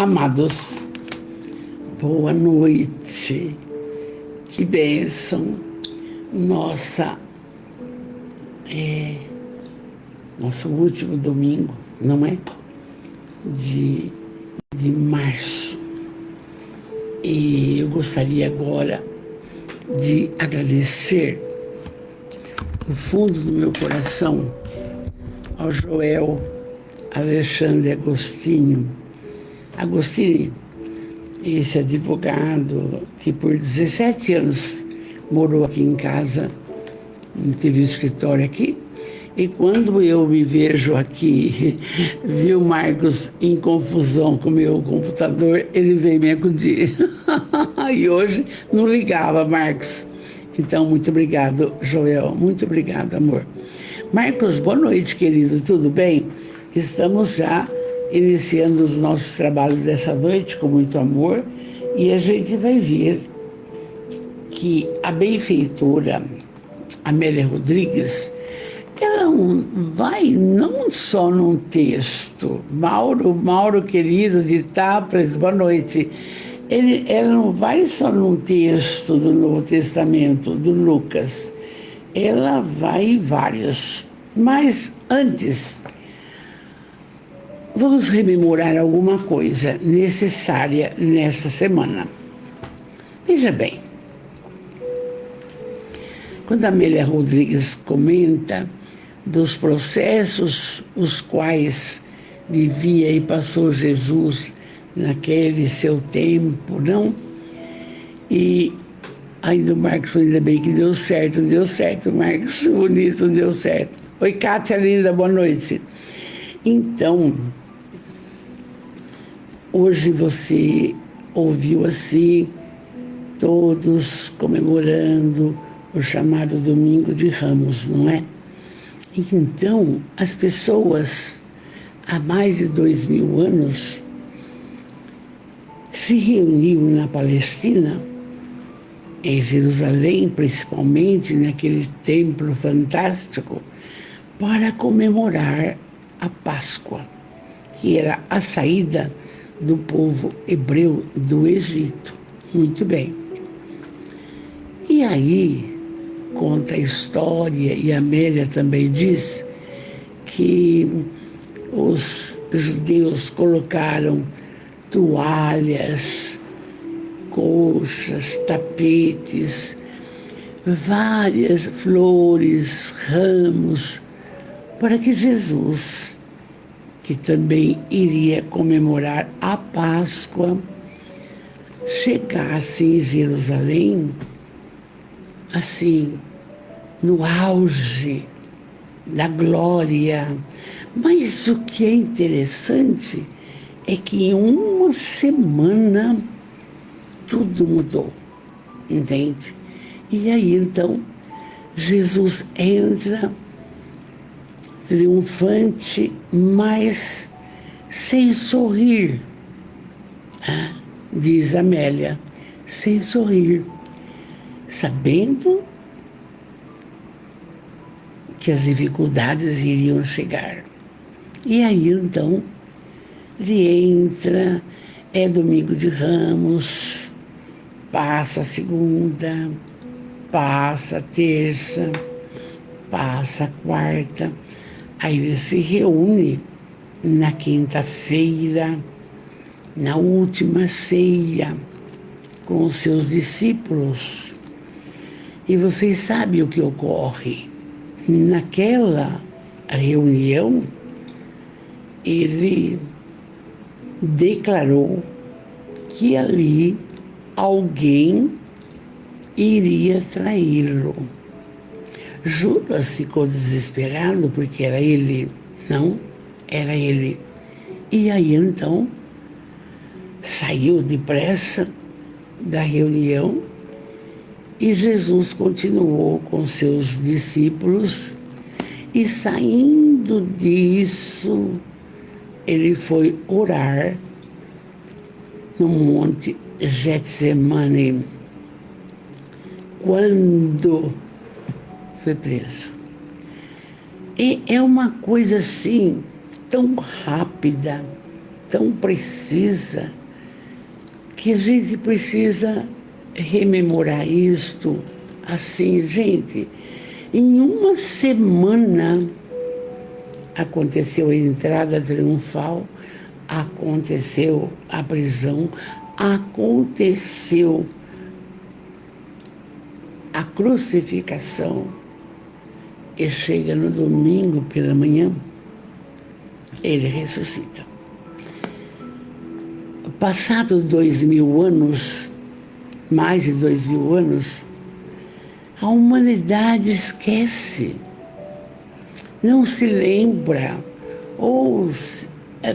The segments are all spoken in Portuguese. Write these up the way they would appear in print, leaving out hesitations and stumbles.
Amados, boa noite, que bênção, nosso último domingo, não é? De março. E eu gostaria agora de agradecer do fundo do meu coração ao Joel Alexandre Agostini, esse advogado que por 17 anos morou aqui em casa, teve um escritório aqui, e quando eu me vejo aqui, vi o Marcos em confusão com o meu computador, ele veio me acudir. E hoje não ligava, Marcos. Então, muito obrigado, Joel, muito obrigado, amor. Marcos, boa noite, querido, tudo bem? Estamos já iniciando os nossos trabalhos dessa noite com muito amor, e a gente vai ver que a benfeitora Amélia Rodrigues, ela vai não só num texto, Mauro querido de Tapras, boa noite, ela não vai só num texto do Novo Testamento, do Lucas, ela vai em vários, mas antes, vamos rememorar alguma coisa necessária nessa semana. Veja bem, quando a Amélia Rodrigues comenta dos processos os quais vivia e passou Jesus naquele seu tempo, não? E ainda o Marcos, ainda bem que deu certo, Marcos, bonito, deu certo. Oi, Kátia linda, boa noite. Então, hoje você ouviu assim, todos comemorando o chamado Domingo de Ramos, não é? Então, as pessoas, há mais de 2000 anos, se reuniam na Palestina, em Jerusalém, principalmente, naquele templo fantástico, para comemorar a Páscoa, que era a saída do povo hebreu do Egito. Muito bem. E aí, conta a história, e a Amélia também diz, que os judeus colocaram toalhas, colchas, tapetes, várias flores, ramos, para que Jesus, que também iria comemorar a Páscoa, chegasse em Jerusalém, assim, no auge da glória. Mas o que é interessante é que em uma semana tudo mudou, entende? E aí, então, Jesus entra triunfante, mas sem sorrir, diz Amélia, sem sorrir, sabendo que as dificuldades iriam chegar. E aí, então, ele entra, é Domingo de Ramos, passa a segunda, passa a terça, passa a quarta, aí ele se reúne na quinta-feira, na última ceia, com os seus discípulos. E vocês sabem o que ocorre. Naquela reunião, ele declarou que ali alguém iria traí-lo. Judas ficou desesperado porque era ele. Não, era ele. E aí então saiu depressa da reunião e Jesus continuou com seus discípulos, e saindo disso ele foi orar no monte Getsemane, quando foi preso. E é uma coisa assim, tão rápida, tão precisa que a gente precisa rememorar isto assim, gente. Em uma semana aconteceu a entrada triunfal, aconteceu a prisão, aconteceu a crucificação e chega no domingo pela manhã, ele ressuscita. Passados 2000 anos, mais de 2000 anos, a humanidade esquece, não se lembra, ou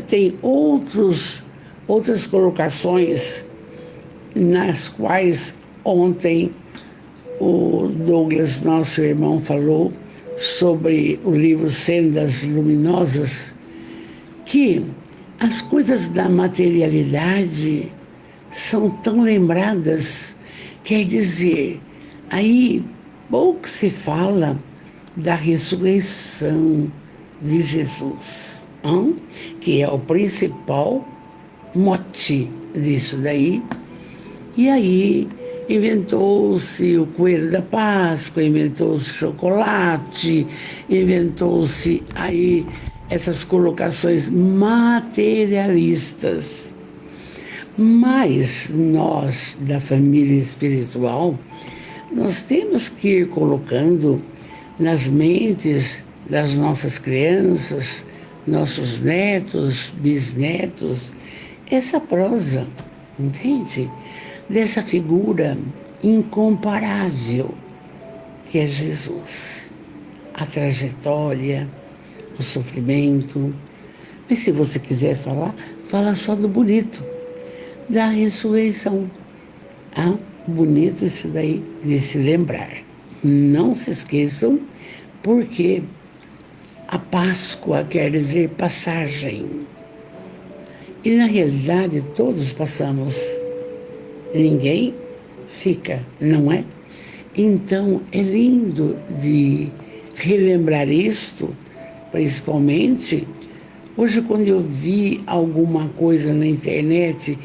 tem outras colocações nas quais ontem o Douglas, nosso irmão, falou sobre o livro Sendas Luminosas, que as coisas da materialidade são tão lembradas, quer dizer, aí pouco se fala da ressurreição de Jesus, que é o principal mote disso daí. E aí inventou-se o coelho da Páscoa, inventou-se chocolate, inventou-se aí essas colocações materialistas. Mas nós, da família espiritual, nós temos que ir colocando nas mentes das nossas crianças, nossos netos, bisnetos, essa prosa, entende? Dessa figura incomparável que é Jesus. A trajetória, o sofrimento. Mas se você quiser falar, fala só do bonito, da ressurreição. Bonito isso daí de se lembrar. Não se esqueçam, porque a Páscoa quer dizer passagem. E na realidade todos passamos. Ninguém fica, não é? Então é lindo de relembrar isto, principalmente hoje quando eu vi alguma coisa na internet,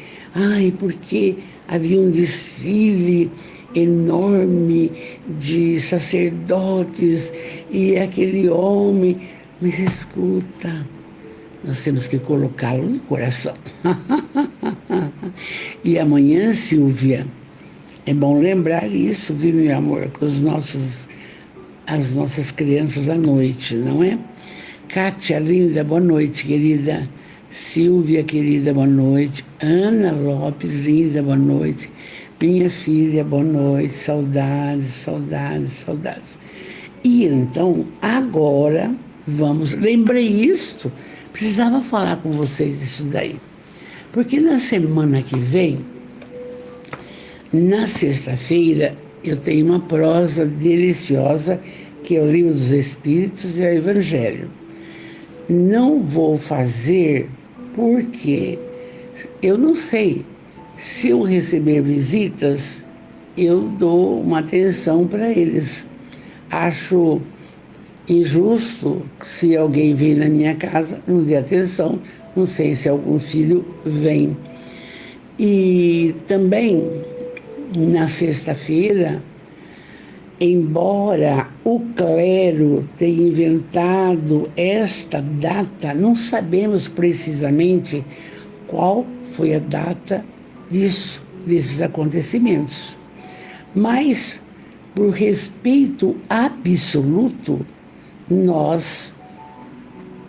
porque havia um desfile enorme de sacerdotes e aquele homem, mas escuta, nós temos que colocá-lo no coração. E amanhã, Silvia, é bom lembrar isso, viu, meu amor, com as nossas crianças à noite, não é? Kátia, linda, boa noite, querida. Silvia, querida, boa noite. Ana Lopes, linda, boa noite. Minha filha, boa noite. Saudades, saudades, saudades. E então, agora, lembrei isto, precisava falar com vocês isso daí. Porque na semana que vem, na sexta-feira, eu tenho uma prosa deliciosa, que é o Livro dos Espíritos e o Evangelho. Não vou fazer porque eu não sei. Se eu receber visitas, eu dou uma atenção para eles. Acho injusto se alguém vem na minha casa, não dê atenção, não sei se algum filho vem. E também, na sexta-feira, embora o clero tenha inventado esta data, não sabemos precisamente qual foi a data desses acontecimentos. Mas, por respeito absoluto, nós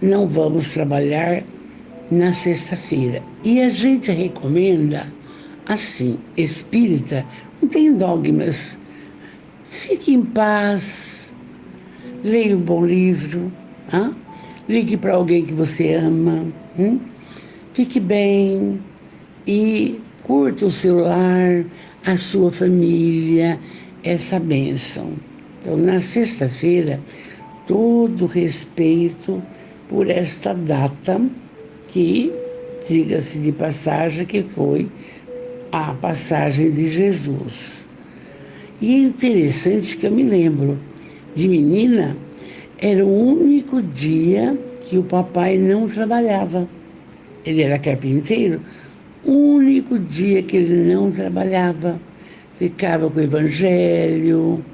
não vamos trabalhar na sexta-feira. E a gente recomenda, assim, espírita, não tem dogmas. Fique em paz, leia um bom livro, ligue para alguém que você ama, fique bem e curta o seu lar, a sua família, essa bênção. Então, na sexta-feira, todo respeito por esta data que, diga-se de passagem, que foi a passagem de Jesus. E é interessante que eu me lembro, de menina, era o único dia que o papai não trabalhava. ele era carpinteiro, o único dia que ele não trabalhava, ficava com o evangelho,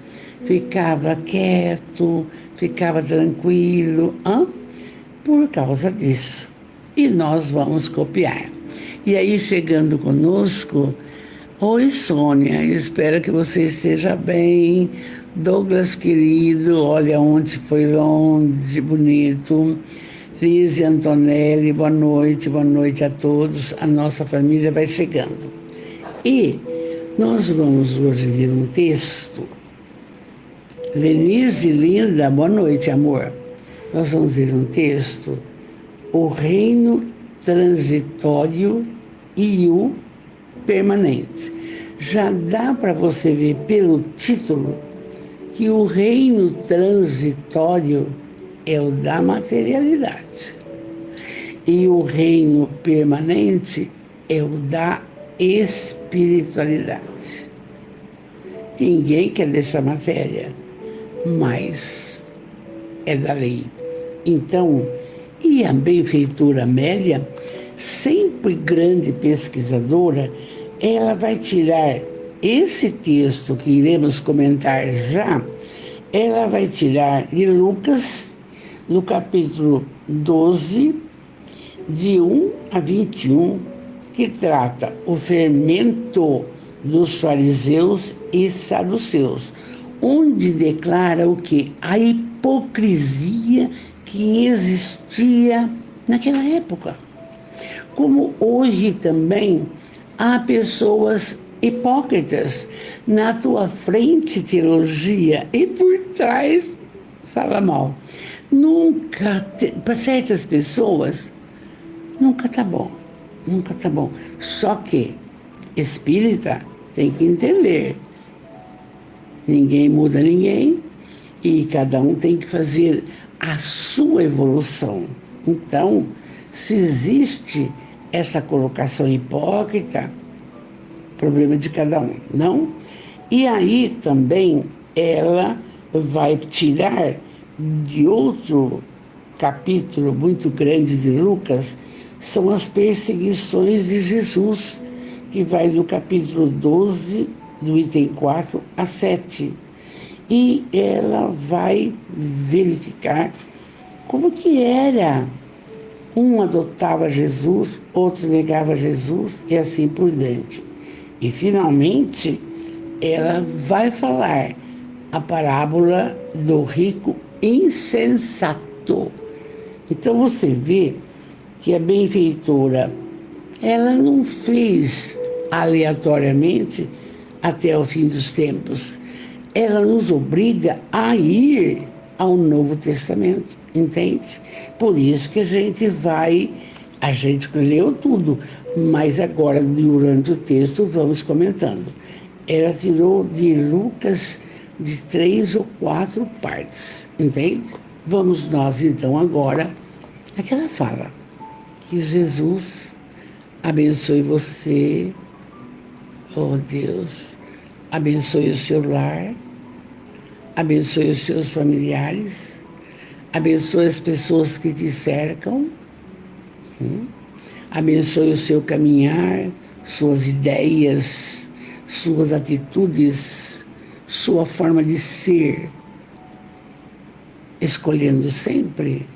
ficava quieto, ficava tranquilo, por causa disso. E nós vamos copiar. E aí, chegando conosco, oi Sônia, espero que você esteja bem. Douglas querido, olha onde foi longe, bonito. Lise Antonelli, boa noite a todos. A nossa família vai chegando. E nós vamos hoje ler um texto. Lenise linda, boa noite, amor. Nós vamos ler um texto, o reino transitório e o permanente. Já dá para você ver pelo título que o reino transitório é o da materialidade e o reino permanente é o da espiritualidade. Ninguém quer deixar matéria, mas é da lei. Então, e a benfeitora Amélia, sempre grande pesquisadora, ela vai tirar esse texto que iremos comentar já, ela vai tirar de Lucas, no capítulo 12, de 1 a 21, que trata o fermento dos fariseus e saduceus, onde declara o que? A hipocrisia que existia naquela época. Como hoje também há pessoas hipócritas, na tua frente teologia e por trás fala mal. Para certas pessoas, nunca tá bom. Só que espírita tem que entender, ninguém muda ninguém e cada um tem que fazer a sua evolução. Então, se existe essa colocação hipócrita, problema de cada um, não? E aí também ela vai tirar de outro capítulo muito grande de Lucas, são as perseguições de Jesus, que vai do capítulo 12, do item 4 a 7. E ela vai verificar como que era. Um adotava Jesus, outro negava Jesus e assim por diante. E, finalmente, ela vai falar a parábola do rico insensato. Então, você vê que a benfeitora, ela não fez aleatoriamente até o fim dos tempos. Ela nos obriga a ir ao Novo Testamento, entende? Por isso que a gente leu tudo, mas agora, durante o texto, vamos comentando. Ela tirou de Lucas de 3 ou 4 partes, entende? Vamos nós, então, agora, aquela fala, que Jesus abençoe você, oh Deus, abençoe o seu lar, abençoe os seus familiares, abençoe as pessoas que te cercam, abençoe o seu caminhar, suas ideias, suas atitudes, sua forma de ser, escolhendo sempre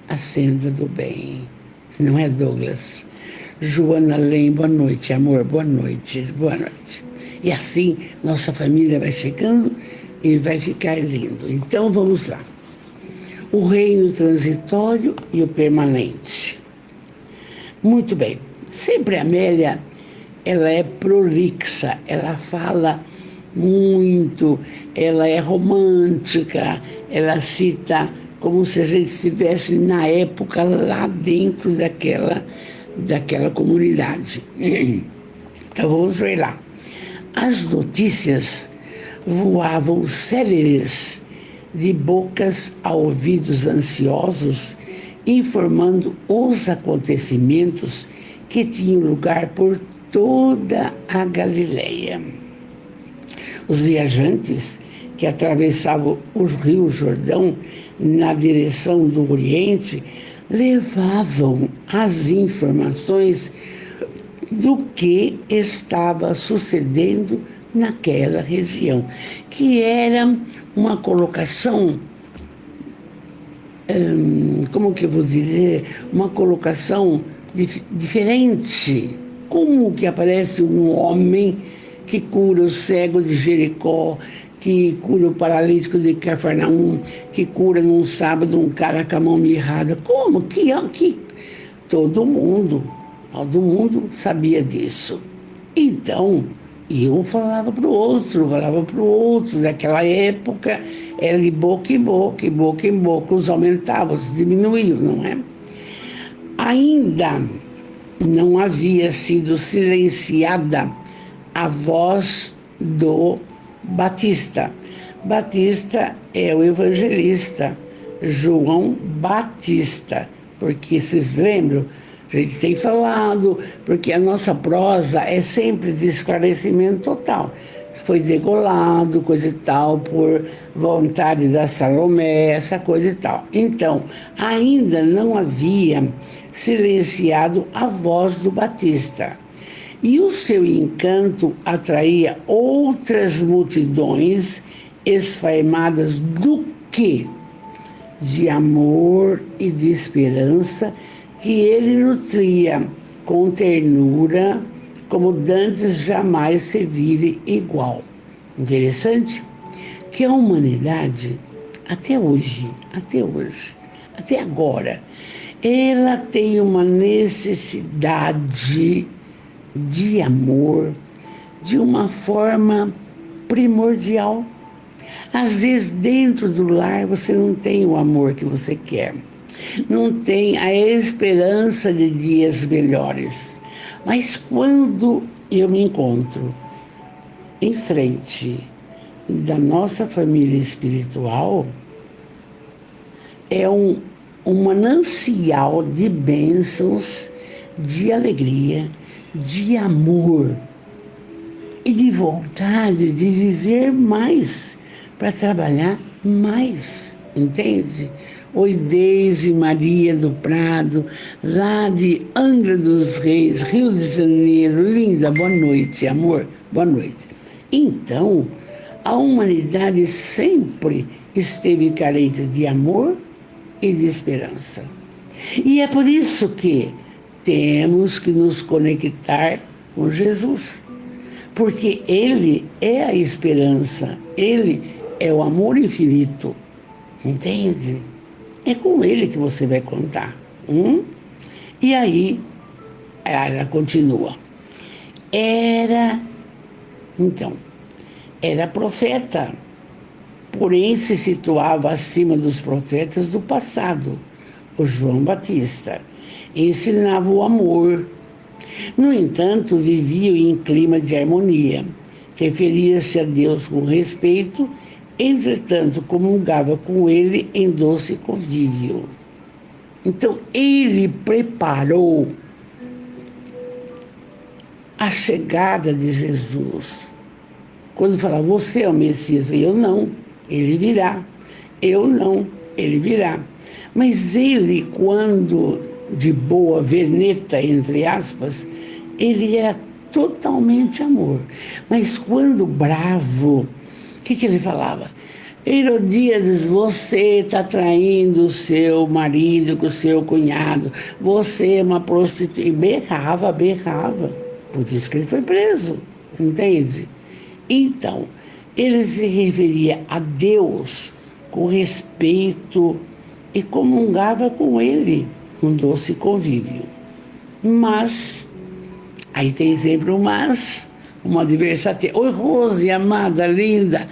a senda do bem. Não é, Douglas? Joana Lem, boa noite, amor, boa noite. E assim, nossa família vai chegando e vai ficar lindo. Então, vamos lá. O reino transitório e o permanente. Muito bem. Sempre a Amélia, ela é prolixa, ela fala muito, ela é romântica, ela cita como se a gente estivesse na época lá dentro daquela comunidade. Então vamos ver lá. As notícias voavam céleres de bocas a ouvidos ansiosos, informando os acontecimentos que tinham lugar por toda a Galileia. Os viajantes que atravessavam o Rio Jordão na direção do Oriente levavam as informações do que estava sucedendo naquela região, que era uma colocação, como que eu vou dizer, uma colocação diferente. Como que aparece um homem que cura o cego de Jericó, que cura o paralítico de Cafarnaum, que cura num sábado um cara com a mão mirrada? Como? Que todo mundo sabia disso. Então, um falava para o outro. Naquela época, era de boca em boca, e boca em boca, os aumentavam, os diminuíam, não é? Ainda não havia sido silenciada a voz do Batista. Batista é o evangelista João Batista, porque vocês lembram? A gente tem falado, porque a nossa prosa é sempre de esclarecimento total. Foi degolado, coisa e tal, por vontade da Salomé, essa coisa e tal. Então, ainda não havia silenciado a voz do Batista. E o seu encanto atraía outras multidões esfaimadas do quê? De amor e de esperança, que ele nutria com ternura, como dantes jamais se vire igual. Interessante que a humanidade, até hoje, até agora, ela tem uma necessidade de amor de uma forma primordial. Às vezes, dentro do lar, você não tem o amor que você quer. Não tem a esperança de dias melhores. Mas quando eu me encontro em frente da nossa família espiritual, é um manancial de bênçãos, de alegria, de amor e de vontade de viver mais, para trabalhar mais, entende? Oi, Deise Maria do Prado, lá de Angra dos Reis, Rio de Janeiro. Linda, boa noite, amor, boa noite. Então, a humanidade sempre esteve carente de amor e de esperança. E é por isso que temos que nos conectar com Jesus, porque Ele é a esperança, Ele é o amor infinito, entende? É com Ele que você vai contar. E aí, ela continua. Era profeta, porém se situava acima dos profetas do passado, o João Batista. Ensinava o amor. No entanto, vivia em clima de harmonia. Referia-se a Deus com respeito, entretanto, comungava com ele em doce convívio. Então, ele preparou a chegada de Jesus. Quando falava, você é o Messias, eu não, ele virá. Eu não, ele virá. Mas ele, quando de boa veneta, entre aspas, ele era totalmente amor. Mas quando bravo, o que ele falava? Herodíades, você está traindo o seu marido com o seu cunhado, você é uma prostituta. E berrava. Por isso que ele foi preso, entende? Então, ele se referia a Deus com respeito e comungava com ele um doce convívio. Mas, aí tem sempre um mas, uma adversaria. Oi, Rose, amada, linda.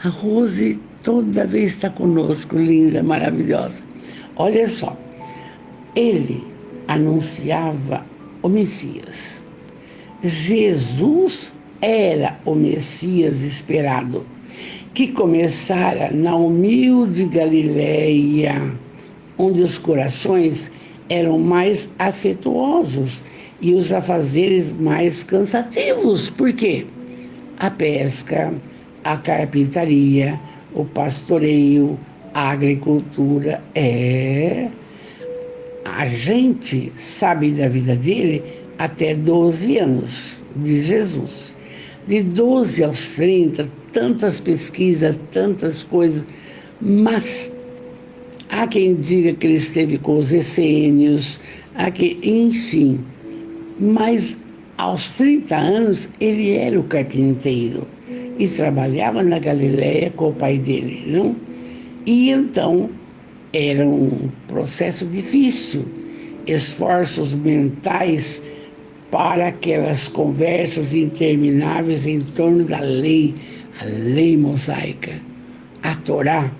A Rose toda vez está conosco, linda, maravilhosa. Olha só, ele anunciava o Messias. Jesus era o Messias esperado, que começara na humilde Galileia, onde os corações eram mais afetuosos e os afazeres mais cansativos. Por quê? A pesca, a carpintaria, o pastoreio, a agricultura. A gente sabe da vida dele até 12 anos de Jesus. De 12 aos 30, tantas pesquisas, tantas coisas, mas há quem diga que ele esteve com os essênios, enfim. Mas aos 30 anos ele era o carpinteiro e trabalhava na Galileia com o pai dele, não? E então era um processo difícil, esforços mentais para aquelas conversas intermináveis em torno da lei, a lei mosaica, a Torá,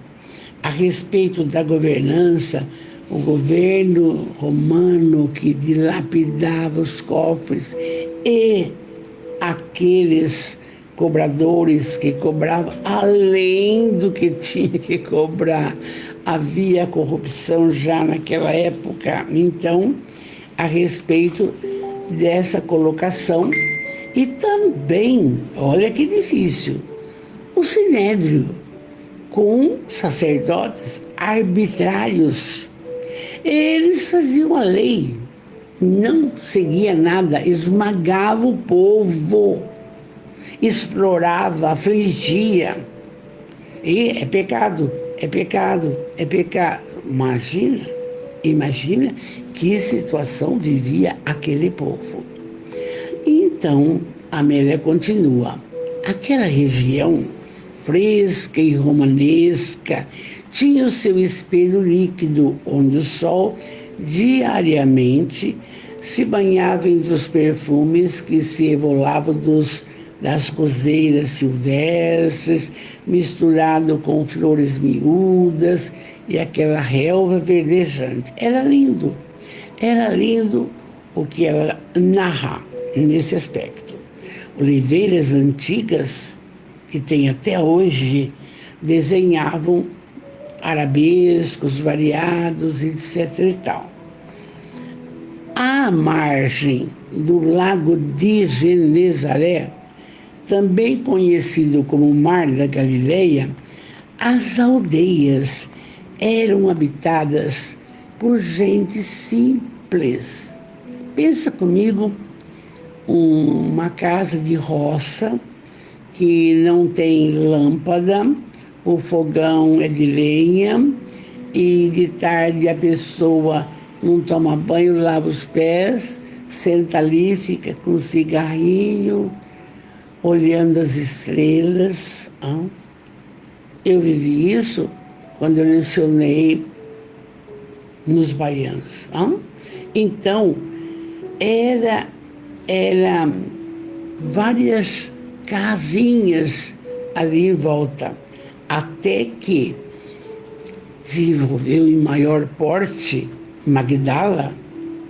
a respeito da governança, o governo romano que dilapidava os cofres e aqueles cobradores que cobravam além do que tinha que cobrar. Havia corrupção já naquela época. Então, a respeito dessa colocação, e também, olha que difícil, o Sinédrio, com sacerdotes arbitrários. Eles faziam a lei, não seguia nada, esmagava o povo, explorava, afligia. E é pecado, é pecado, é pecado. Imagina que situação vivia aquele povo. Então, Amélia continua. Aquela região fresca e romanesca tinha o seu espelho líquido, onde o sol diariamente se banhava entre os perfumes que se evolavam das roseiras silvestres, misturado com flores miúdas e aquela relva verdejante. Era lindo o que ela narra nesse aspecto. Oliveiras antigas, que tem até hoje, desenhavam arabescos variados, etc. e tal. À margem do lago de Genezaré, também conhecido como Mar da Galileia, as aldeias eram habitadas por gente simples. Pensa comigo, uma casa de roça que não tem lâmpada, o fogão é de lenha e de tarde a pessoa não toma banho, lava os pés, senta ali, fica com um cigarrinho, olhando as estrelas. Eu vivi isso quando eu lecionei nos baianos. Então, era várias casinhas ali em volta, até que desenvolveu em maior porte Magdala,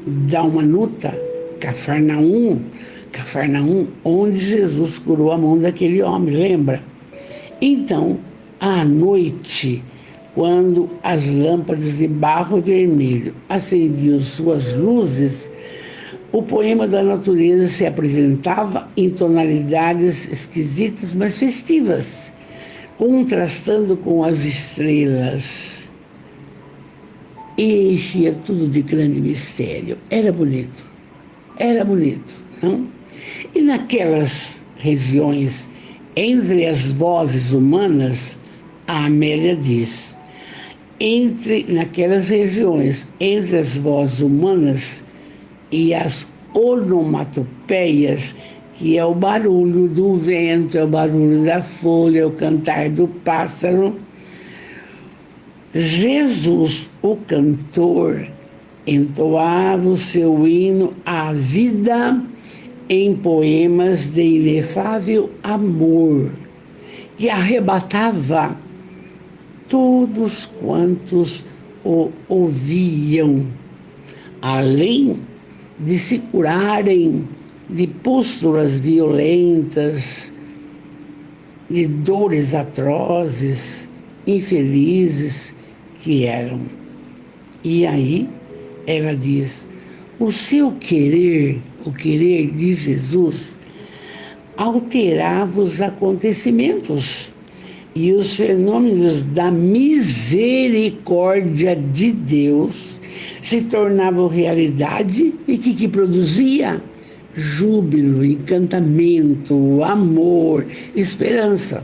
Dalmanuta, Cafarnaum, onde Jesus curou a mão daquele homem, lembra? Então, à noite, quando as lâmpadas de barro vermelho acendiam suas luzes, o poema da natureza se apresentava em tonalidades esquisitas, mas festivas, contrastando com as estrelas. E enchia tudo de grande mistério. Era bonito, não? E naquelas regiões, entre as vozes humanas, a Amélia diz, naquelas regiões, entre as vozes humanas e as onomatopeias, que é o barulho do vento, é o barulho da folha, é o cantar do pássaro, Jesus, o cantor, entoava o seu hino à vida em poemas de inefável amor, que arrebatava todos quantos o ouviam, além de se curarem de pústulas violentas, de dores atrozes, infelizes que eram. E aí ela diz, o seu querer, o querer de Jesus, alterava os acontecimentos e os fenômenos da misericórdia de Deus se tornavam realidade e que produzia júbilo, encantamento, amor, esperança.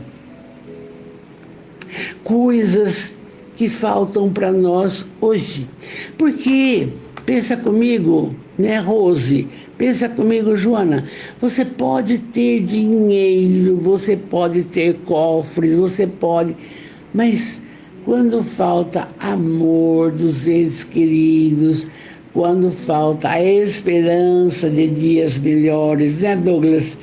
Coisas que faltam para nós hoje. Porque, pensa comigo, né, Rose? Pensa comigo, Joana. Você pode ter dinheiro, você pode ter cofres, você pode... Mas quando falta amor dos entes queridos, quando falta a esperança de dias melhores, né, Douglas?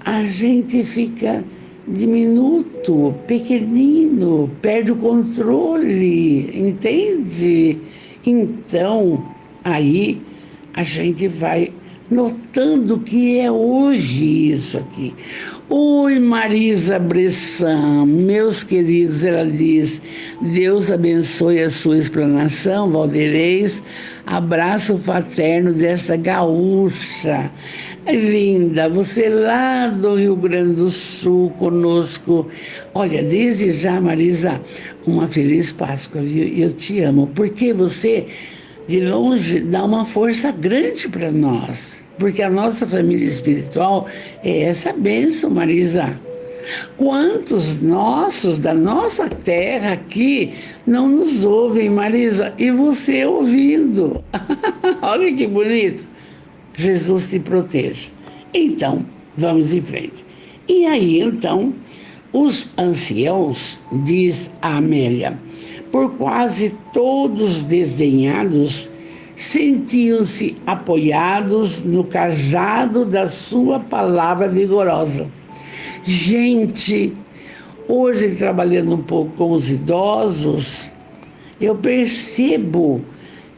A gente fica diminuto, pequenino, perde o controle, entende? Então, aí a gente vai notando que é hoje isso aqui. Oi, Marisa Bressan, meus queridos, ela diz, Deus abençoe a sua explanação, Valdeirês, abraço fraterno desta gaúcha. Linda, você lá do Rio Grande do Sul conosco. Olha, desde já, Marisa, uma feliz Páscoa, viu? Eu te amo, porque você, de longe, dá uma força grande para nós. Porque a nossa família espiritual é essa bênção, Marisa. Quantos nossos da nossa terra aqui não nos ouvem, Marisa? E você ouvindo. Olha que bonito. Jesus te proteja. Então, vamos em frente. E aí, então, os anciãos, diz a Amélia, por quase todos desdenhados, sentiam-se apoiados no cajado da sua palavra vigorosa. Gente, hoje trabalhando um pouco com os idosos, eu percebo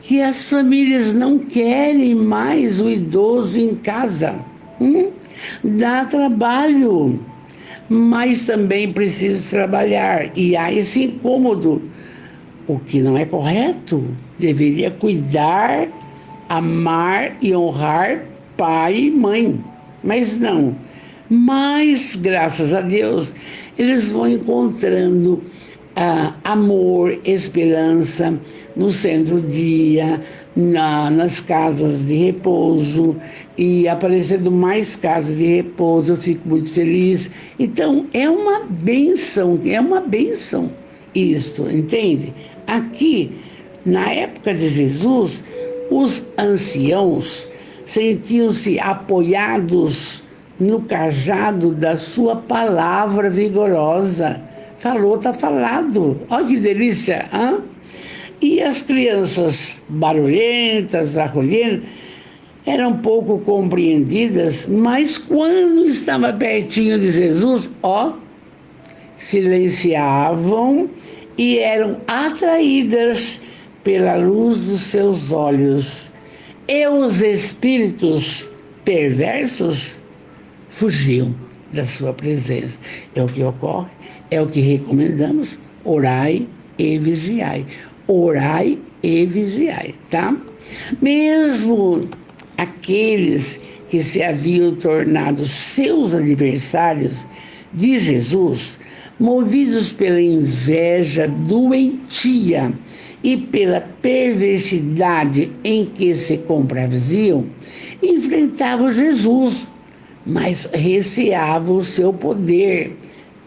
que as famílias não querem mais o idoso em casa. Dá trabalho, mas também preciso trabalhar. E há esse incômodo, o que não é correto. Deveria cuidar, amar e honrar pai e mãe. Mas não. Mas, graças a Deus, eles vão encontrando amor, esperança no centro-dia, nas casas de repouso, e aparecendo mais casas de repouso, eu fico muito feliz. Então, é uma bênção isto, entende? Aqui, na época de Jesus, os anciãos sentiam-se apoiados no cajado da sua palavra vigorosa. Falou, tá falado. Olha que delícia, hein? E as crianças barulhentas, arrulhentas, eram pouco compreendidas, mas quando estava pertinho de Jesus, silenciavam e eram atraídas pela luz dos seus olhos. E os espíritos perversos fugiam da sua presença. É o que ocorre, é o que recomendamos, orai e vigiai. Orai e vigiai, tá? Mesmo aqueles que se haviam tornado seus adversários de Jesus, movidos pela inveja doentia e pela perversidade em que se compraziam, enfrentavam Jesus, mas receavam o seu poder,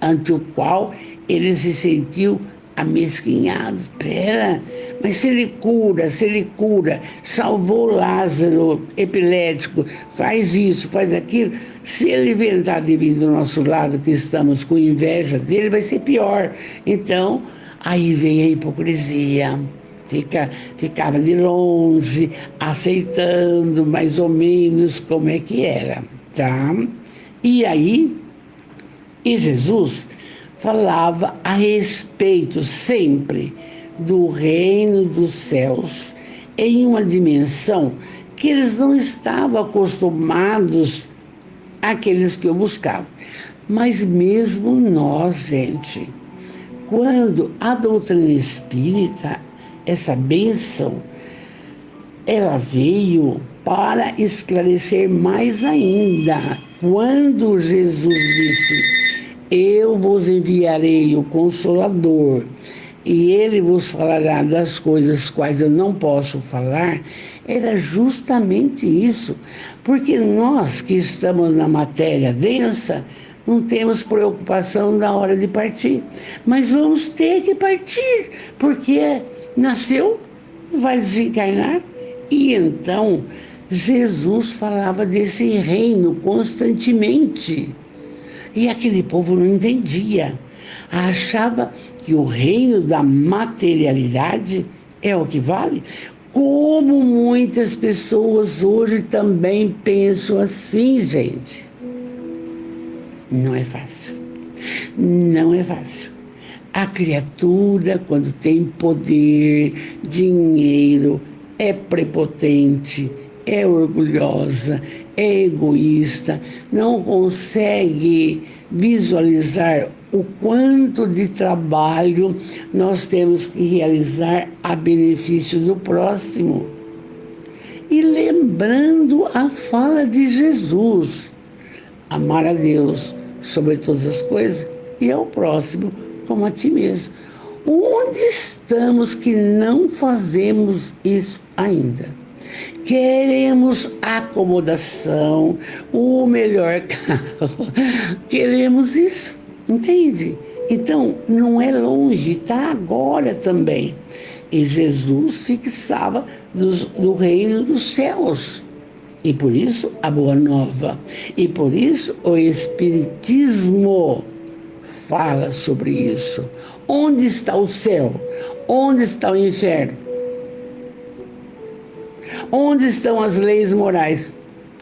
ante o qual eles se sentiam amesquinhados. Mas se ele cura, salvou Lázaro epilético, faz isso, faz aquilo, se ele inventar de vir do nosso lado, que estamos com inveja dele, vai ser pior. Então, aí vem a hipocrisia. Ficava de longe, aceitando mais ou menos como é que era, tá? E Jesus falava a respeito sempre do reino dos céus em uma dimensão que eles não estavam acostumados, aqueles que o buscavam. Mas mesmo nós, gente, quando a doutrina espírita, essa bênção, ela veio para esclarecer mais ainda. Quando Jesus disse: eu vos enviarei o Consolador, e ele vos falará das coisas quais eu não posso falar, era justamente isso. Porque nós que estamos na matéria densa, não temos preocupação na hora de partir. Mas vamos ter que partir, porque nasceu, vai desencarnar. E então, Jesus falava desse reino constantemente. E aquele povo não entendia. Achava que o reino da materialidade é o que vale. Como muitas pessoas hoje também pensam assim, gente. Não é fácil. Não é fácil. A criatura, quando tem poder, dinheiro, é prepotente, é orgulhosa, é egoísta, não consegue visualizar o quanto de trabalho nós temos que realizar a benefício do próximo. E lembrando a fala de Jesus, amar a Deus sobre todas as coisas e ao próximo como a ti mesmo. Onde estamos que não fazemos isso ainda? Queremos acomodação, o melhor carro, queremos isso, entende? Então, não é longe, está agora também. E Jesus fixava do reino dos céus. E por isso a Boa Nova. E por isso o Espiritismo fala sobre isso. Onde está o céu? Onde está o inferno? Onde estão as leis morais?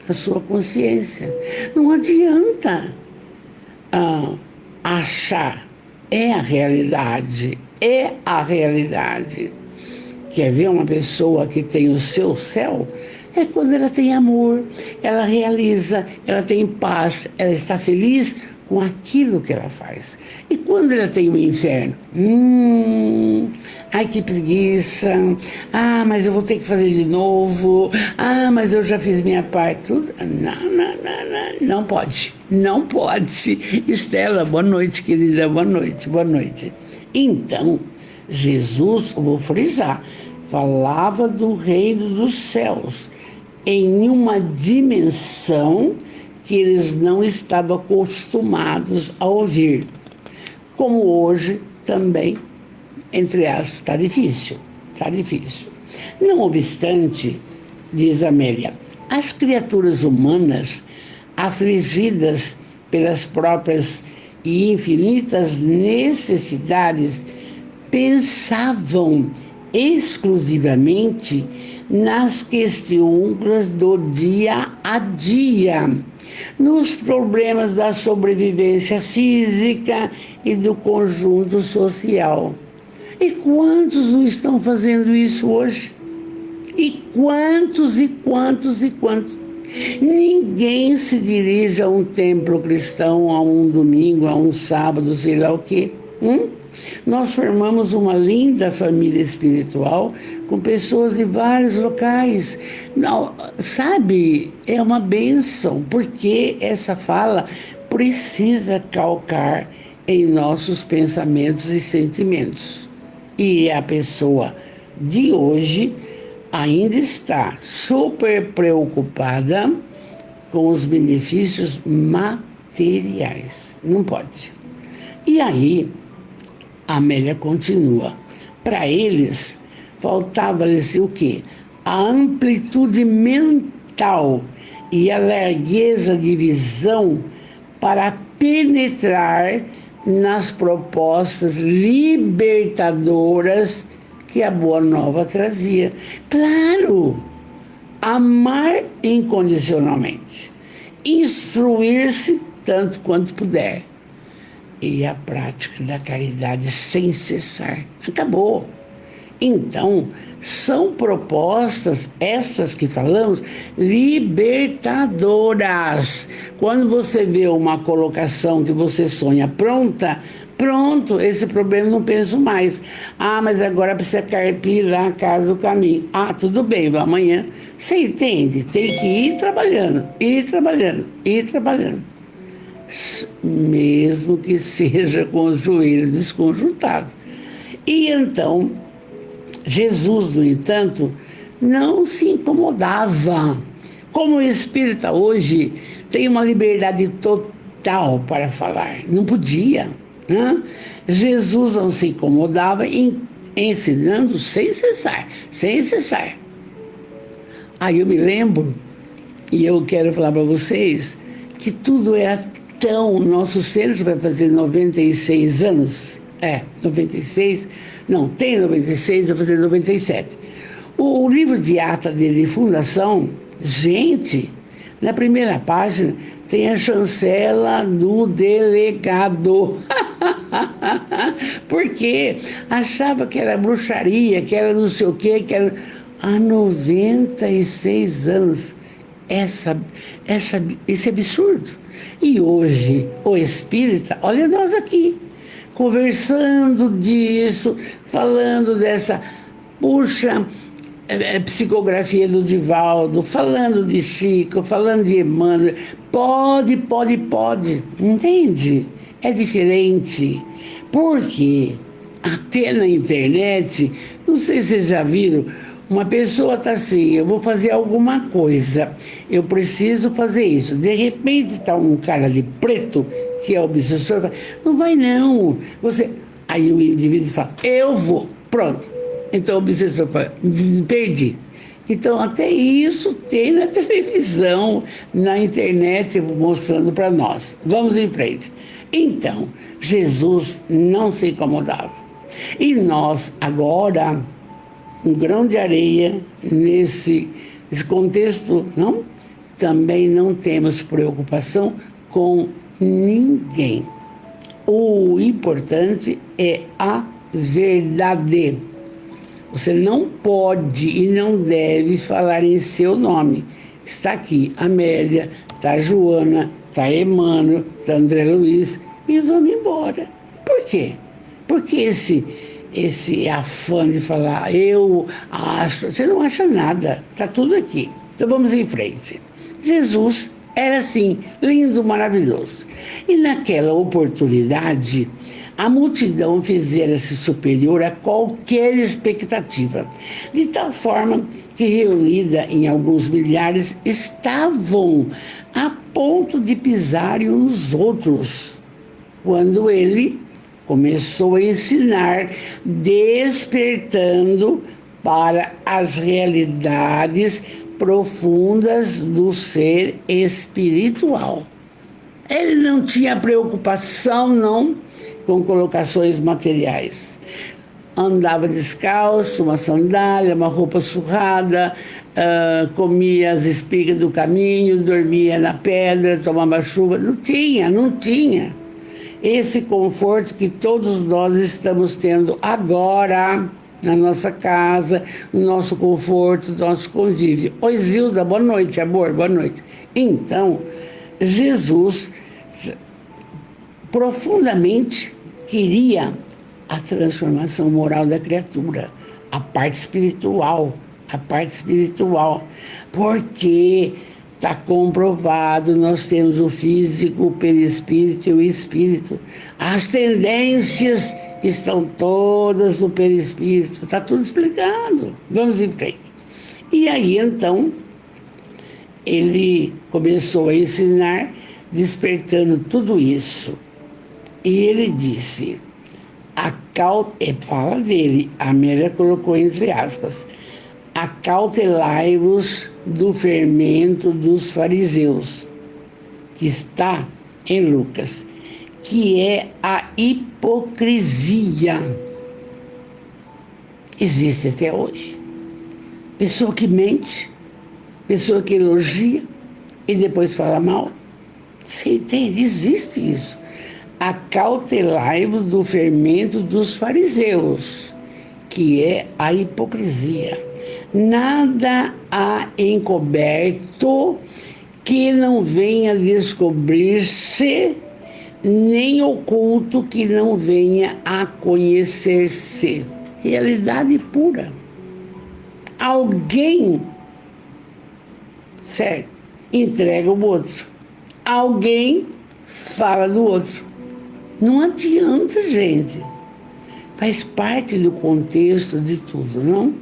A sua consciência. Não adianta achar. É a realidade. É a realidade. Quer ver uma pessoa que tem o seu céu? É quando ela tem amor, ela realiza, ela tem paz, ela está feliz com aquilo que ela faz. E quando ela tem um inferno? Ai, que preguiça. Ah, mas eu vou ter que fazer de novo. Ah, mas eu já fiz minha parte. Não pode. Não pode. Estela, boa noite, querida. Boa noite, boa noite. Então, Jesus, eu vou frisar, falava do reino dos céus em uma dimensão que eles não estavam acostumados a ouvir. Como hoje também, entre aspas, está difícil. Não obstante, diz Amélia, as criaturas humanas, afligidas pelas próprias e infinitas necessidades, pensavam exclusivamente nas questões do dia a dia, nos problemas da sobrevivência física e do conjunto social. E quantos não estão fazendo isso hoje? E quantos? Ninguém se dirige a um templo cristão, a um domingo, a um sábado, sei lá o quê. Nós formamos uma linda família espiritual com pessoas de vários locais. Não, sabe, é uma bênção, porque essa fala precisa calcar em nossos pensamentos e sentimentos. E a pessoa de hoje ainda está super preocupada com os benefícios materiais. Não pode. E aí, a Amélia continua. Para eles, faltava-lhes o quê? A amplitude mental e a largueza de visão para penetrar nas propostas libertadoras que a Boa Nova trazia. Claro, amar incondicionalmente, instruir-se tanto quanto puder, e a prática da caridade sem cessar. Acabou. Então, são propostas, essas que falamos, libertadoras. Quando você vê uma colocação que você sonha pronto, esse problema não penso mais. Ah, mas agora precisa carpir lá a casa do caminho. Ah, tudo bem, amanhã. Você entende? Tem que ir trabalhando. Mesmo que seja com os joelhos desconjuntados. E então, Jesus, no entanto, não se incomodava. Como o espírita hoje tem uma liberdade total para falar, não podia, né? Jesus não se incomodava ensinando sem cessar, sem cessar. Aí eu me lembro, e eu quero falar para vocês, que tudo era tão... Nosso centro vai fazer 96 anos. 96. Não, tem 96, vai fazer 97. O livro de ata dele de fundação, gente, na primeira página tem a chancela do delegado. Porque achava que era bruxaria, que era não sei o quê, que era... Há 96 anos, esse absurdo. E hoje, o espírita, olha nós aqui, conversando disso, falando dessa, psicografia do Divaldo, falando de Chico, falando de Emmanuel. Pode, entende? É diferente. Porque até na internet, não sei se vocês já viram, uma pessoa está assim, eu vou fazer alguma coisa, eu preciso fazer isso. De repente está um cara de preto, que é obsessor, fala, não vai não. Aí o indivíduo fala, eu vou, pronto. Então o obsessor fala, perdi. Então até isso tem na televisão, na internet, mostrando para nós. Vamos em frente. Então, Jesus não se incomodava. E nós agora... um grão de areia nesse contexto, não? Também não temos preocupação com ninguém. O importante é a verdade. Você não pode e não deve falar em seu nome. Está aqui Amélia, está Joana, está Emmanuel, está André Luiz, e vamos embora. Por quê? Porque esse afã de falar, eu acho, você não acha nada, está tudo aqui. Então vamos em frente. Jesus era assim, lindo, maravilhoso. E naquela oportunidade, a multidão fizera-se superior a qualquer expectativa, de tal forma que, reunida em alguns milhares, estavam a ponto de pisarem uns nos outros, quando ele começou a ensinar, despertando para as realidades profundas do ser espiritual. Ele não tinha preocupação, não, com colocações materiais. Andava descalço, uma sandália, uma roupa surrada, comia as espigas do caminho, dormia na pedra, tomava chuva. Não tinha. Esse conforto que todos nós estamos tendo agora na nossa casa, no nosso conforto, no nosso convívio. Oi, Zilda, boa noite, amor, boa noite. Então, Jesus profundamente queria a transformação moral da criatura, a parte espiritual, porque está comprovado, nós temos o físico, o perispírito e o espírito. As tendências estão todas no perispírito, está tudo explicado. Vamos em frente. E aí, então, ele começou a ensinar, despertando tudo isso. E ele disse, fala dele, a Amélia colocou entre aspas, acautelai-vos do fermento dos fariseus, que está em Lucas, que é a hipocrisia. Existe até hoje. Pessoa que mente, pessoa que elogia e depois fala mal. Você entende? Existe isso. Acautelai-vos do fermento dos fariseus, que é a hipocrisia. Nada há encoberto que não venha descobrir-se, nem oculto que não venha a conhecer-se. Realidade pura. Alguém, certo, entrega o outro. Alguém fala do outro. Não adianta, gente. faz parte do contexto de tudo, não?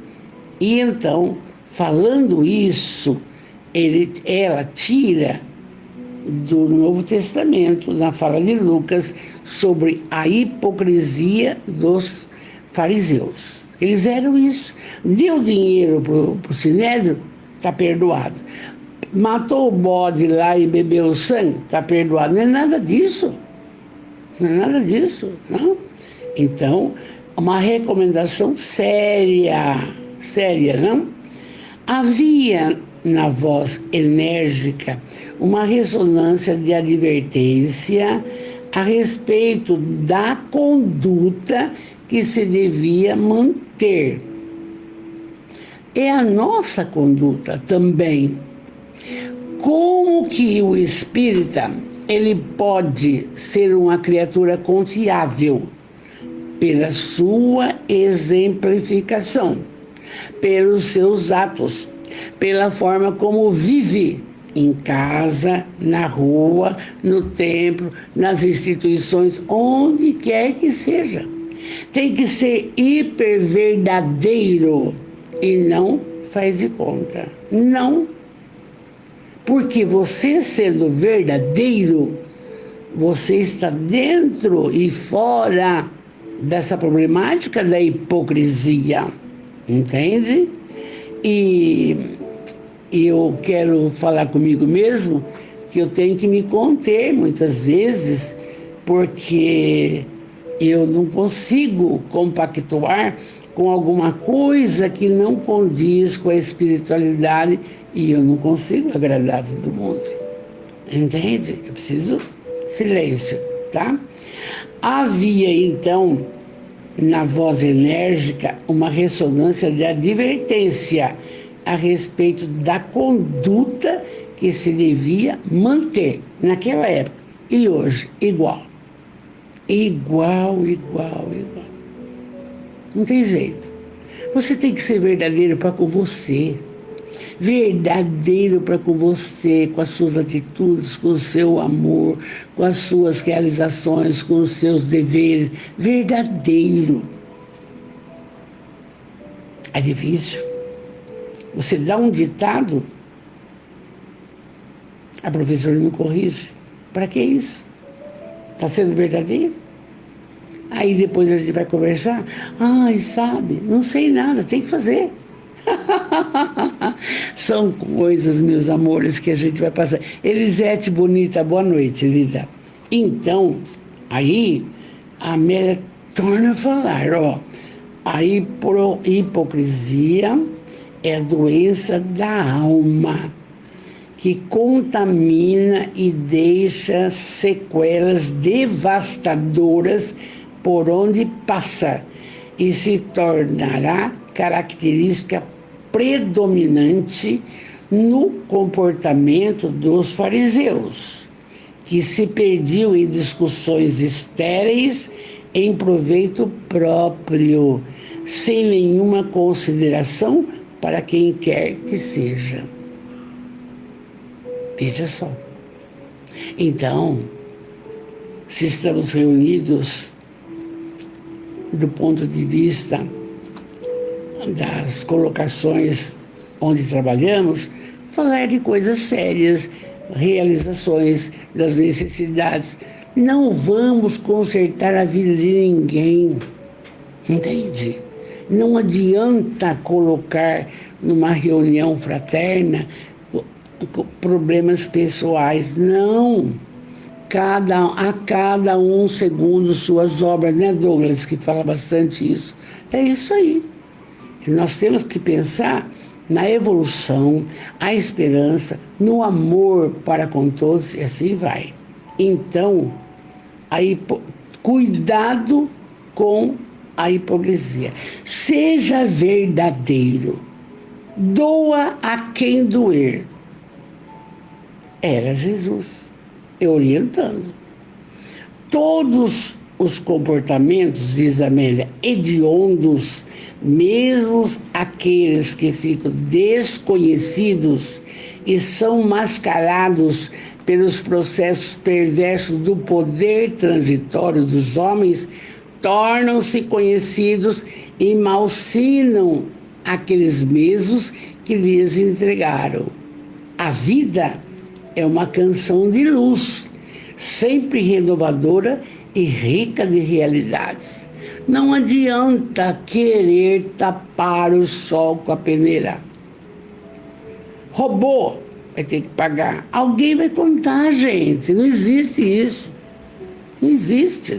E então, falando isso, ela tira do Novo Testamento, na fala de Lucas, sobre a hipocrisia dos fariseus. Eles eram isso. Deu dinheiro para o Sinédrio, está perdoado. Matou o bode lá e bebeu o sangue, está perdoado. Não é nada disso. Não é nada disso, não. Então, uma recomendação séria, não? Havia na voz enérgica uma ressonância de advertência a respeito da conduta que se devia manter. É a nossa conduta também. Como que o espírita, ele pode ser uma criatura confiável? Pela sua exemplificação, pelos seus atos, pela forma como vive em casa, na rua, no templo, nas instituições, onde quer que seja. Tem que ser hiper verdadeiro e não faz de conta. Não. Porque você sendo verdadeiro, você está dentro e fora dessa problemática da hipocrisia. Entende? E eu quero falar comigo mesmo que eu tenho que me conter muitas vezes, porque eu não consigo compactuar com alguma coisa que não condiz com a espiritualidade e eu não consigo agradar todo mundo. Entende? Eu preciso silêncio, tá? Havia então na voz enérgica uma ressonância de advertência a respeito da conduta que se devia manter naquela época e hoje igual. Igual. Não tem jeito. Você tem que ser verdadeiro para com você. Verdadeiro para com você, com as suas atitudes, com o seu amor, com as suas realizações, com os seus deveres. Verdadeiro. É difícil. Você dá um ditado, a professora não corrige. Para que isso? Está sendo verdadeiro? Aí depois a gente vai conversar. Ai, sabe, não sei nada, tem que fazer. São coisas, meus amores, que a gente vai passar. Elisete bonita, boa noite, linda. Então, aí a Amélia torna a falar, ó. A hipocrisia é a doença da alma que contamina e deixa sequelas devastadoras por onde passa e se tornará característica predominante no comportamento dos fariseus, que se perdiam em discussões estéreis em proveito próprio, sem nenhuma consideração para quem quer que seja. Veja só. Então, se estamos reunidos do ponto de vista das colocações onde trabalhamos, falar de coisas sérias, realizações, das necessidades. Não vamos consertar a vida de ninguém, entende? Não adianta colocar numa reunião fraterna problemas pessoais, não. A cada um segundo suas obras, né, Douglas, que fala bastante isso. É isso aí. Nós temos que pensar na evolução, a esperança, no amor para com todos, e assim vai. Então, cuidado com a hipocrisia. Seja verdadeiro. Doa a quem doer. Era Jesus orientando. Todos os comportamentos, diz Amélia, hediondos, mesmo aqueles que ficam desconhecidos e são mascarados pelos processos perversos do poder transitório dos homens, tornam-se conhecidos e malsinam aqueles mesmos que lhes entregaram. A vida é uma canção de luz, sempre renovadora e rica de realidades. Não adianta querer tapar o sol com a peneira. Roubou, vai ter que pagar. Alguém vai contar, gente. Não existe isso. Não existe.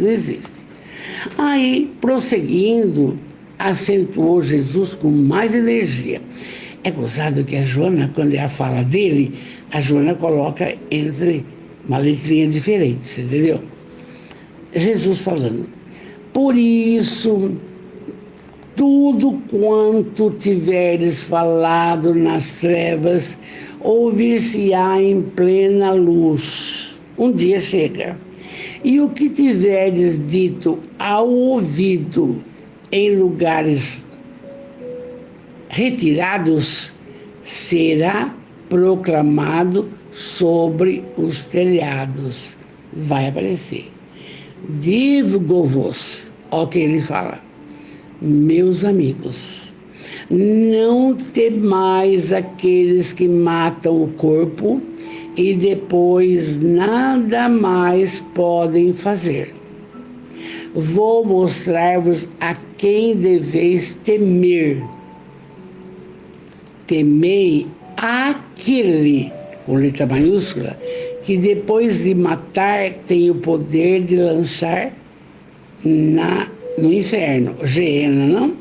Aí, prosseguindo, acentuou Jesus com mais energia. É gozado que a Joana, quando é a fala dele, a Joana coloca entre uma letrinha diferente, você entendeu? Jesus falando: por isso, tudo quanto tiveres falado nas trevas, ouvir-se-á em plena luz. Um dia chega. E o que tiveres dito ao ouvido em lugares retirados, será proclamado sobre os telhados. Vai aparecer. Digo-vos, ó que ele fala, meus amigos, não temais aqueles que matam o corpo e depois nada mais podem fazer. Vou mostrar-vos a quem deveis temer. Temei aquele, com letra maiúscula, que depois de matar tem o poder de lançar no inferno. Geena, não?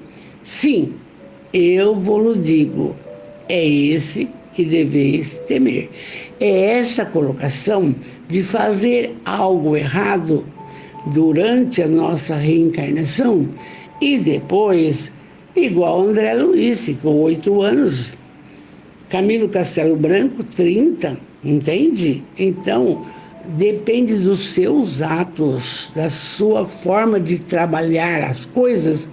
Sim, eu vou-lo digo, é esse que deveis temer. É essa colocação de fazer algo errado durante a nossa reencarnação e depois, igual André Luiz, com 8 anos, Camilo Castelo Branco, 30, entende? Então, depende dos seus atos, da sua forma de trabalhar as coisas,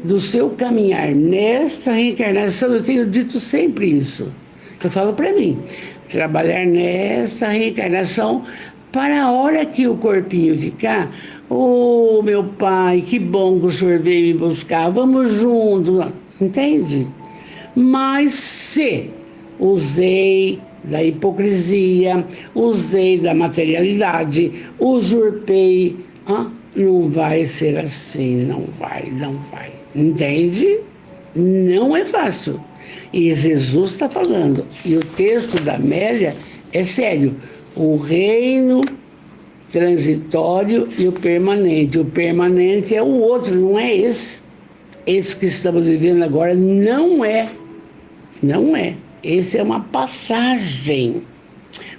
do seu caminhar. Nesta reencarnação, eu tenho dito sempre isso. Eu falo para mim, trabalhar nessa reencarnação para a hora que o corpinho ficar, ô meu pai, que bom que o senhor veio me buscar, vamos juntos, entende? Mas se usei da hipocrisia, usei da materialidade, usurpei, não vai ser assim, não vai, entende? Não é fácil. E Jesus está falando, e o texto da Amélia é sério, o reino transitório e o permanente. O permanente é o outro, não é esse. Esse que estamos vivendo agora não é. Esse é uma passagem.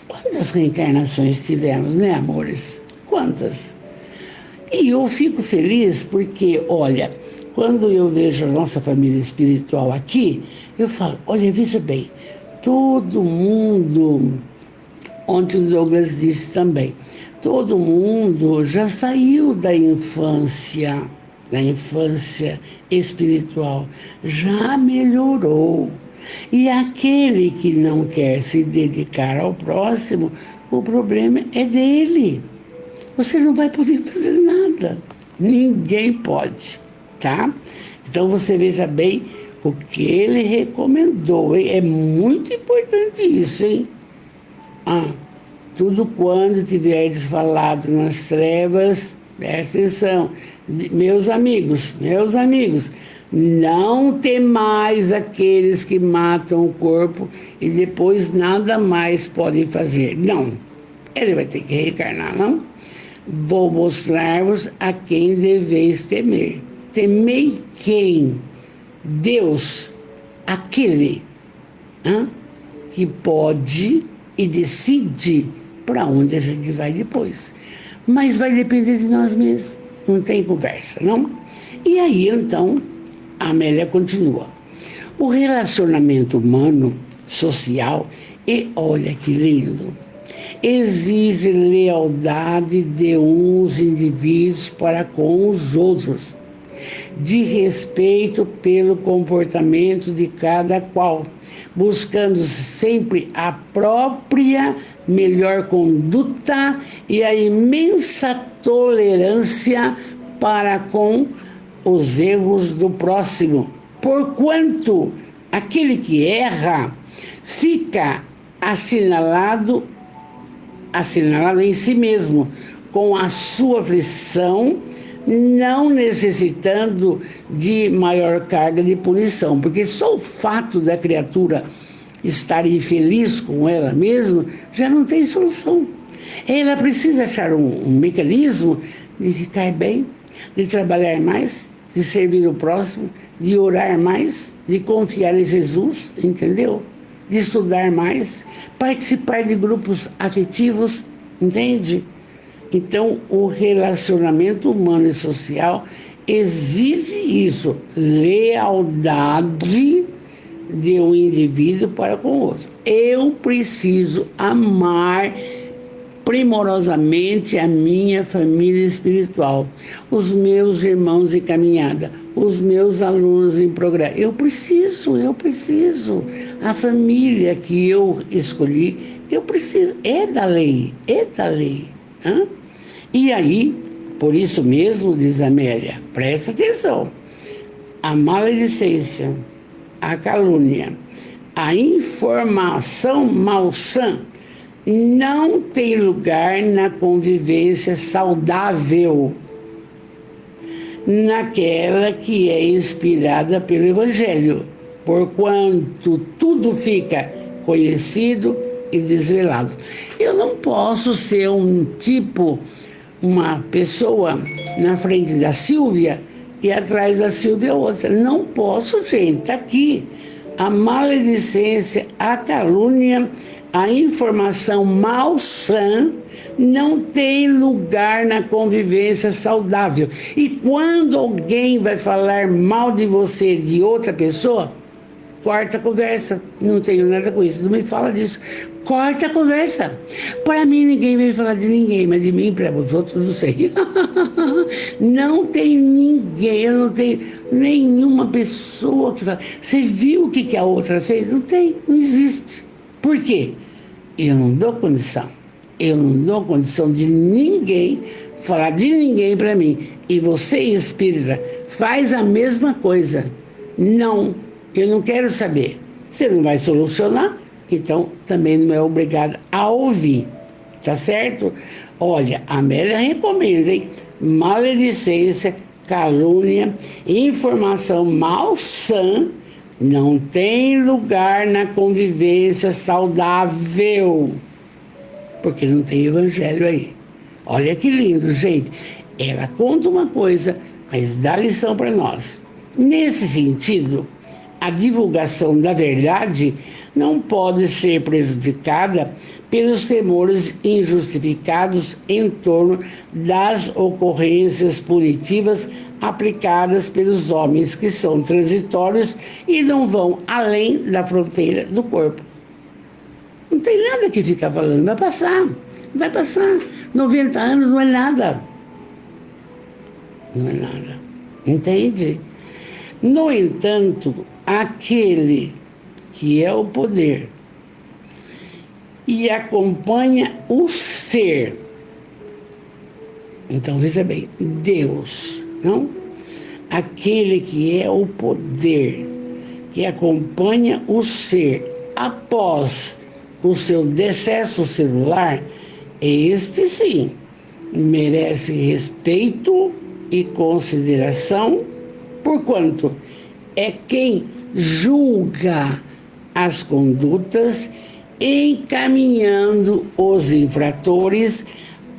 Quantas reencarnações tivemos, né, amores? Quantas? E eu fico feliz porque, olha, quando eu vejo a nossa família espiritual aqui, eu falo, olha, veja bem, todo mundo, ontem o Douglas disse também, todo mundo já saiu da infância espiritual, já melhorou. E aquele que não quer se dedicar ao próximo, o problema é dele. Você não vai poder fazer nada. Ninguém pode, tá? Então você veja bem o que ele recomendou, hein? É muito importante isso, hein? Tudo quando tiverdes falado nas trevas, presta atenção, meus amigos, não temais aqueles que matam o corpo e depois nada mais podem fazer. Não, ele vai ter que reencarnar, não? Vou mostrar-vos a quem deveis temer. Temei quem? Deus, aquele que pode e decide para onde a gente vai depois. Mas vai depender de nós mesmos, não tem conversa, não? E aí, então, a Amélia continua. O relacionamento humano, social, e olha que lindo, exige lealdade de uns indivíduos para com os outros, de respeito pelo comportamento de cada qual, buscando sempre a própria melhor conduta e a imensa tolerância para com os erros do próximo. Porquanto aquele que erra fica assinalado em si mesmo, com a sua aflição, não necessitando de maior carga de punição, porque só o fato da criatura estar infeliz com ela mesma já não tem solução. Ela precisa achar um mecanismo de ficar bem, de trabalhar mais, de servir o próximo, de orar mais, de confiar em Jesus, entendeu? De estudar mais, participar de grupos afetivos, entende? Então, o relacionamento humano e social exige isso, lealdade de um indivíduo para com o outro. Eu preciso amar primorosamente a minha família espiritual, os meus irmãos de caminhada, os meus alunos em progresso. Eu preciso. A família que eu escolhi, eu preciso. É da lei. Hã? E aí, por isso mesmo, diz Amélia, presta atenção, a maledicência, a calúnia, a informação malsã não tem lugar na convivência saudável, naquela que é inspirada pelo Evangelho, porquanto tudo fica conhecido e desvelado. Eu não posso ser uma pessoa na frente da Silvia e atrás da Silvia outra. Não posso, gente, tá aqui. A maledicência, a calúnia, a informação malsã não tem lugar na convivência saudável. E quando alguém vai falar mal de você, de outra pessoa, corta a conversa. Não tenho nada com isso, não me fala disso. Corta a conversa. Para mim, ninguém vem falar de ninguém, mas de mim, para os outros, não sei. Não tem ninguém, eu não tenho nenhuma pessoa que fala. Você viu o que a outra fez? Não tem, não existe. Por quê? Eu não dou condição. Eu não dou condição de ninguém falar de ninguém para mim. E você, espírita, faz a mesma coisa. Não, eu não quero saber. Você não vai solucionar, então também não é obrigado a ouvir. Tá certo? Olha, a Amélia recomenda, hein? Maledicência, calúnia, informação malsã não tem lugar na convivência saudável, porque não tem evangelho aí. Olha que lindo, gente. Ela conta uma coisa, mas dá lição para nós. Nesse sentido, a divulgação da verdade não pode ser prejudicada pelos temores injustificados em torno das ocorrências punitivas aplicadas pelos homens que são transitórios e não vão além da fronteira do corpo. Não tem nada que ficar falando, vai passar. 90 anos não é nada. Não é nada. Entende? No entanto, aquele que é o poder e acompanha o ser. Então, veja bem, Deus, não? Aquele que é o poder, que acompanha o ser após o seu decesso celular, este sim merece respeito e consideração, porquanto é quem julga as condutas, encaminhando os infratores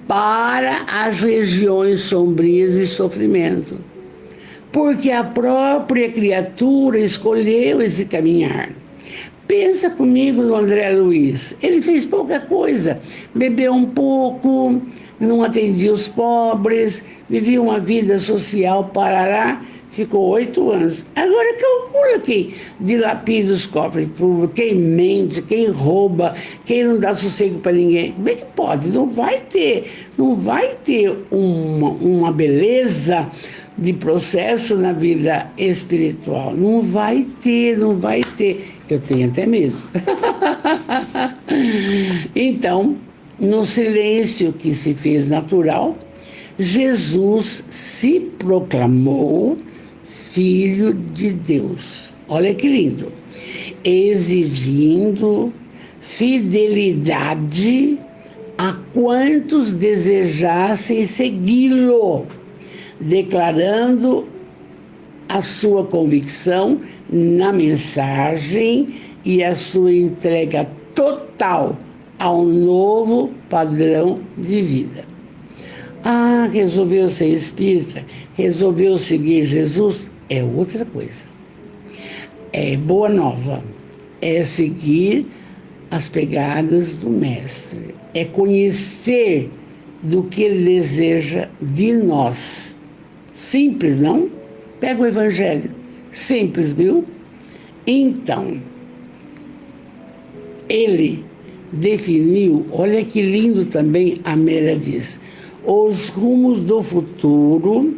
para as regiões sombrias de sofrimento. Porque a própria criatura escolheu esse caminhar. Pensa comigo no André Luiz. Ele fez pouca coisa. Bebeu um pouco, não atendia os pobres, vivia uma vida social, parará. Ficou 8 anos. Agora calcula quem dilapida os cofres públicos, quem mente, quem rouba, quem não dá sossego para ninguém. Como é que pode? Não vai ter uma beleza de processo na vida espiritual. Não vai ter. Eu tenho até medo. Então, no silêncio que se fez natural, Jesus se proclamou Filho de Deus. Olha que lindo. Exigindo fidelidade a quantos desejassem segui-lo, declarando a sua convicção na mensagem e a sua entrega total ao novo padrão de vida. Ah, resolveu ser espírita, resolveu seguir Jesus, é outra coisa. É boa nova, é seguir as pegadas do Mestre, é conhecer do que ele deseja de nós. Simples, não? Pega o Evangelho, simples, viu? Então, ele definiu, olha que lindo também, a Amélia diz, os rumos do futuro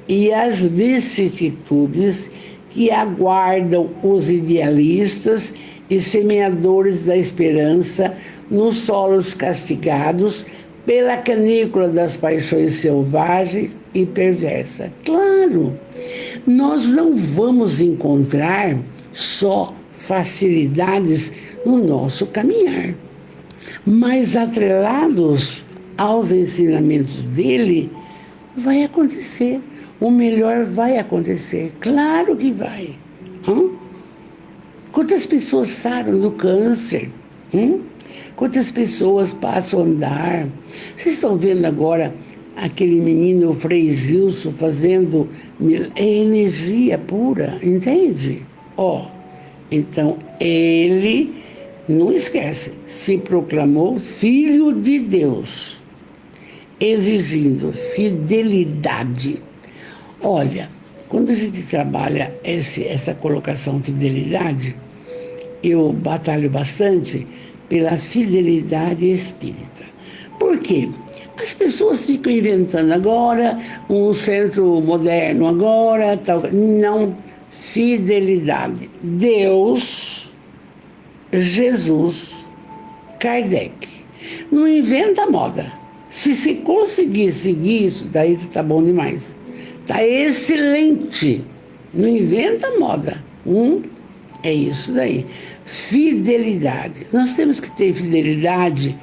e as vicissitudes que aguardam os idealistas e semeadores da esperança nos solos castigados pela canícula das paixões selvagens e perversas. Claro, nós não vamos encontrar só facilidades no nosso caminhar, mas atrelados aos ensinamentos dele, vai acontecer. O melhor vai acontecer. Claro que vai. Quantas pessoas saram do câncer? Quantas pessoas passam a andar? Vocês estão vendo agora aquele menino, o Frei Gilson, fazendo energia pura, entende? Então ele, não esquece, se proclamou Filho de Deus, exigindo fidelidade. Olha, quando a gente trabalha essa colocação fidelidade, eu batalho bastante pela fidelidade espírita. Por quê? As pessoas ficam inventando agora um centro moderno, agora tal. Não, fidelidade. Deus, Jesus, Kardec. Não inventa moda. Se você conseguir seguir isso, daí tá bom demais. Tá excelente. Não inventa moda. É isso daí. Fidelidade. Nós temos que ter fidelidade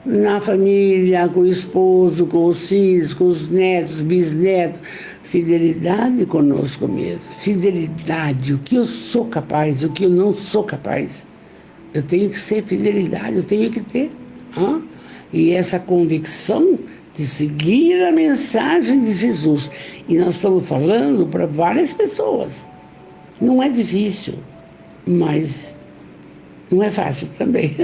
na família, com o esposo, com os filhos, com os netos, bisnetos. Fidelidade conosco mesmo. Fidelidade. O que eu sou capaz, o que eu não sou capaz. Eu tenho que ser fidelidade, eu tenho que ter. E essa convicção de seguir a mensagem de Jesus. E nós estamos falando para várias pessoas. Não é difícil, mas não é fácil também.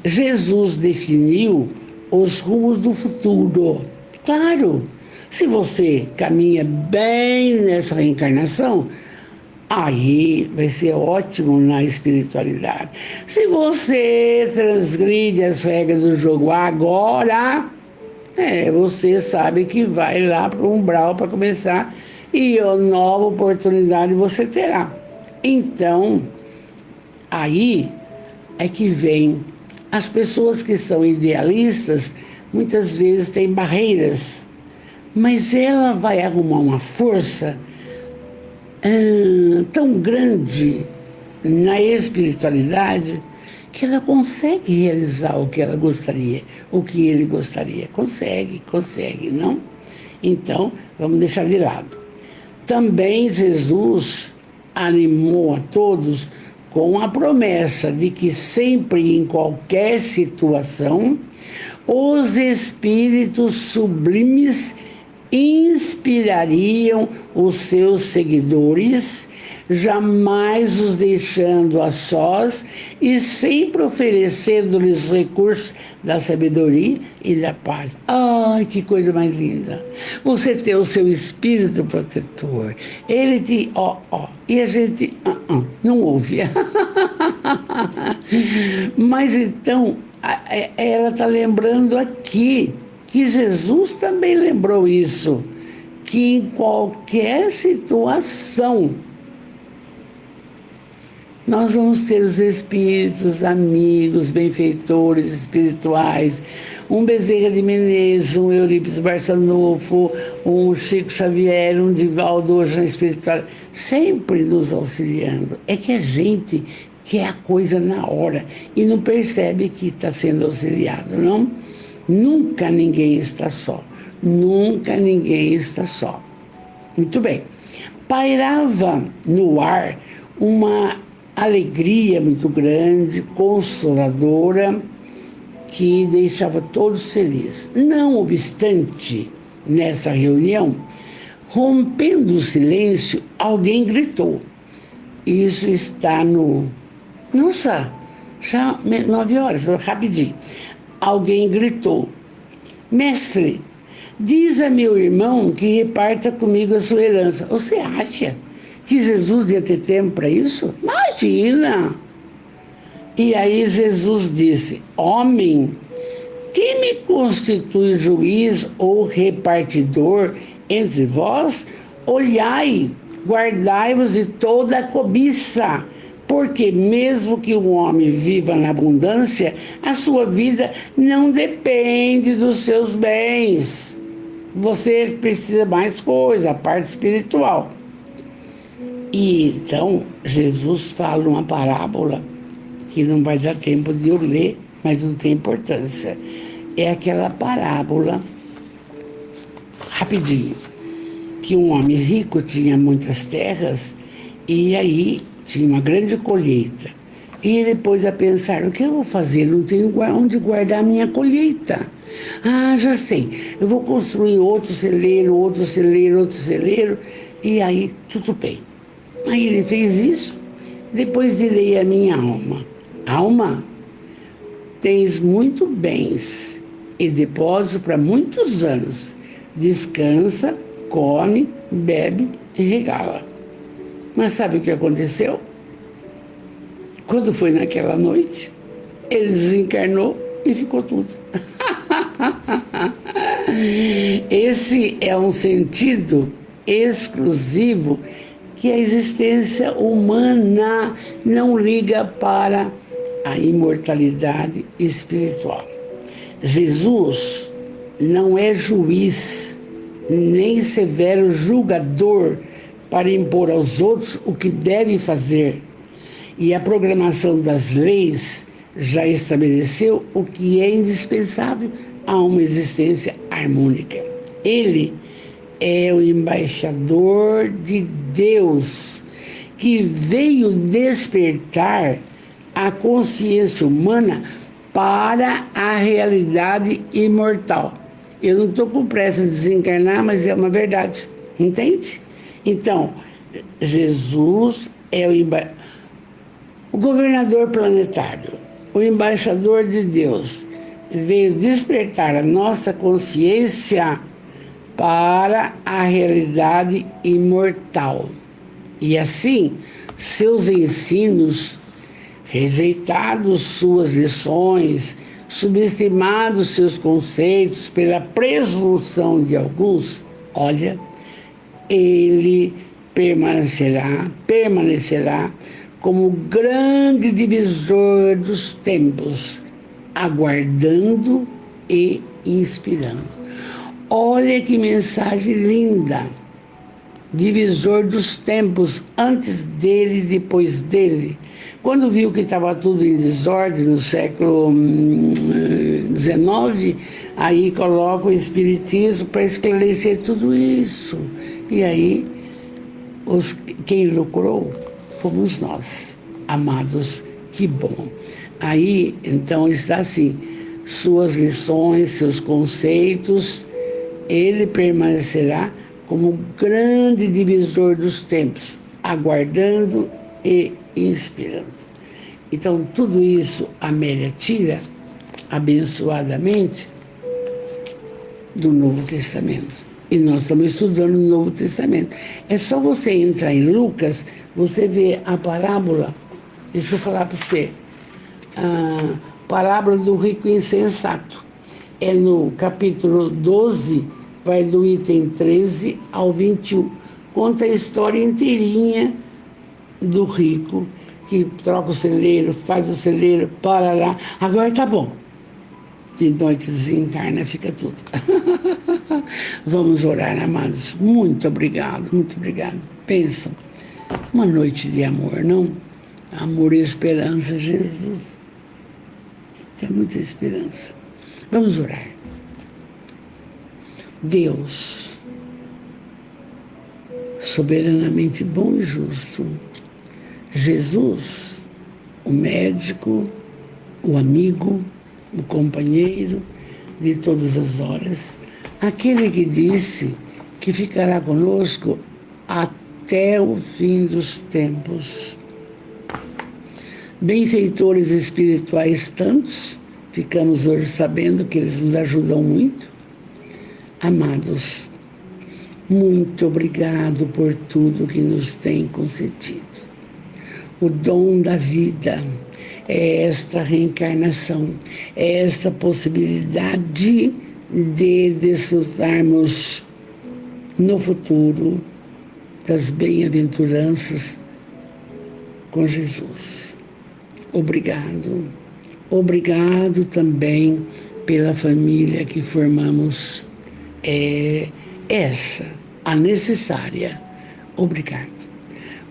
Jesus definiu os rumos do futuro. Claro, se você caminha bem nessa reencarnação, aí vai ser ótimo na espiritualidade. Se você transgride as regras do jogo agora, você sabe que vai lá para o umbral para começar e a nova oportunidade você terá. Então, aí é que vem. As pessoas que são idealistas, muitas vezes têm barreiras, mas ela vai arrumar uma força tão grande na espiritualidade que ela consegue realizar o que ela gostaria, o que ele gostaria. Consegue, não? Então, vamos deixar de lado. Também Jesus animou a todos com a promessa de que sempre, em qualquer situação, os espíritos sublimes inspirariam os seus seguidores, jamais os deixando a sós e sempre oferecendo-lhes recursos da sabedoria e da paz. Ai, que coisa mais linda! Você tem o seu espírito protetor, ele te... e a gente não ouve. Mas então, ela está lembrando aqui que Jesus também lembrou isso, que em qualquer situação Nós vamos ter os espíritos, amigos, benfeitores espirituais, um Bezerra de Menezes, um Eurípides Barçanufo, um Chico Xavier, um Divaldo hoje na espiritual, sempre nos auxiliando. É que a gente quer a coisa na hora e não percebe que está sendo auxiliado, não? Nunca ninguém está só. Nunca ninguém está só. Muito bem. Pairava no ar uma alegria muito grande, consoladora, que deixava todos felizes. Não obstante, nessa reunião, rompendo o silêncio, alguém gritou. Isso está no... Nossa, já 9 horas, rapidinho. Alguém gritou: mestre, diz a meu irmão que reparta comigo a sua herança. Você acha que Jesus ia ter tempo para isso? Imagina! E aí Jesus disse: homem, quem me constitui juiz ou repartidor entre vós? Olhai, guardai-vos de toda a cobiça, porque mesmo que um homem viva na abundância, a sua vida não depende dos seus bens. Você precisa mais coisa, a parte espiritual. E então Jesus fala uma parábola que não vai dar tempo de eu ler, mas não tem importância. É aquela parábola, rapidinho, que um homem rico tinha muitas terras e aí tinha uma grande colheita. E ele pôs a pensar: o que eu vou fazer? Não tenho onde guardar a minha colheita. Ah, já sei, eu vou construir outro celeiro, outro celeiro, outro celeiro, e aí tudo bem. Aí ele fez isso. Depois direi à minha alma: alma, tens muito bens e depósito para muitos anos. Descansa, come, bebe e regala. Mas sabe o que aconteceu? Quando foi naquela noite, ele desencarnou e ficou tudo. Esse é um sentido exclusivo que a existência humana não liga para a imortalidade espiritual. Jesus não é juiz, nem severo julgador para impor aos outros o que devem fazer. E a programação das leis já estabeleceu o que é indispensável a uma existência harmônica. Ele é o embaixador de Deus, que veio despertar a consciência humana para a realidade imortal. Eu não estou com pressa de desencarnar, mas é uma verdade, entende? Então, Jesus é o governador planetário, o embaixador de Deus, veio despertar a nossa consciência para a realidade imortal. E assim, seus ensinos, rejeitados suas lições, subestimados seus conceitos pela presunção de alguns, olha, ele permanecerá como grande divisor dos tempos, aguardando e inspirando. Olha que mensagem linda! Divisor dos tempos, antes dele e depois dele. Quando viu que estava tudo em desordem no século XIX, aí coloca o Espiritismo para esclarecer tudo isso. E aí, quem lucrou fomos nós, amados, que bom. Aí, então, está assim, suas lições, seus conceitos, ele permanecerá como grande divisor dos tempos, aguardando e inspirando. Então, tudo isso Amélia tira, abençoadamente, do Novo Testamento. E nós estamos estudando o Novo Testamento. É só você entrar em Lucas, você vê a parábola, deixa eu falar para você, a parábola do rico insensato. É no capítulo 12, vai do item 13 ao 21. Conta a história inteirinha do rico que troca o celeiro, faz o celeiro, parará. Agora tá bom. De noite desencarna, fica tudo. Vamos orar, amados. Muito obrigado, muito obrigado. Pensam, uma noite de amor, não? Amor e esperança, Jesus. Tem muita esperança. Vamos orar. Deus, soberanamente bom e justo, Jesus, o médico, o amigo, o companheiro de todas as horas, aquele que disse que ficará conosco até o fim dos tempos. Benfeitores espirituais tantos, ficamos hoje sabendo que eles nos ajudam muito. Amados, muito obrigado por tudo que nos tem concedido. O dom da vida é esta reencarnação, é esta possibilidade de desfrutarmos no futuro das bem-aventuranças com Jesus. Obrigado. Obrigado também pela família que formamos. É essa a necessária. Obrigado.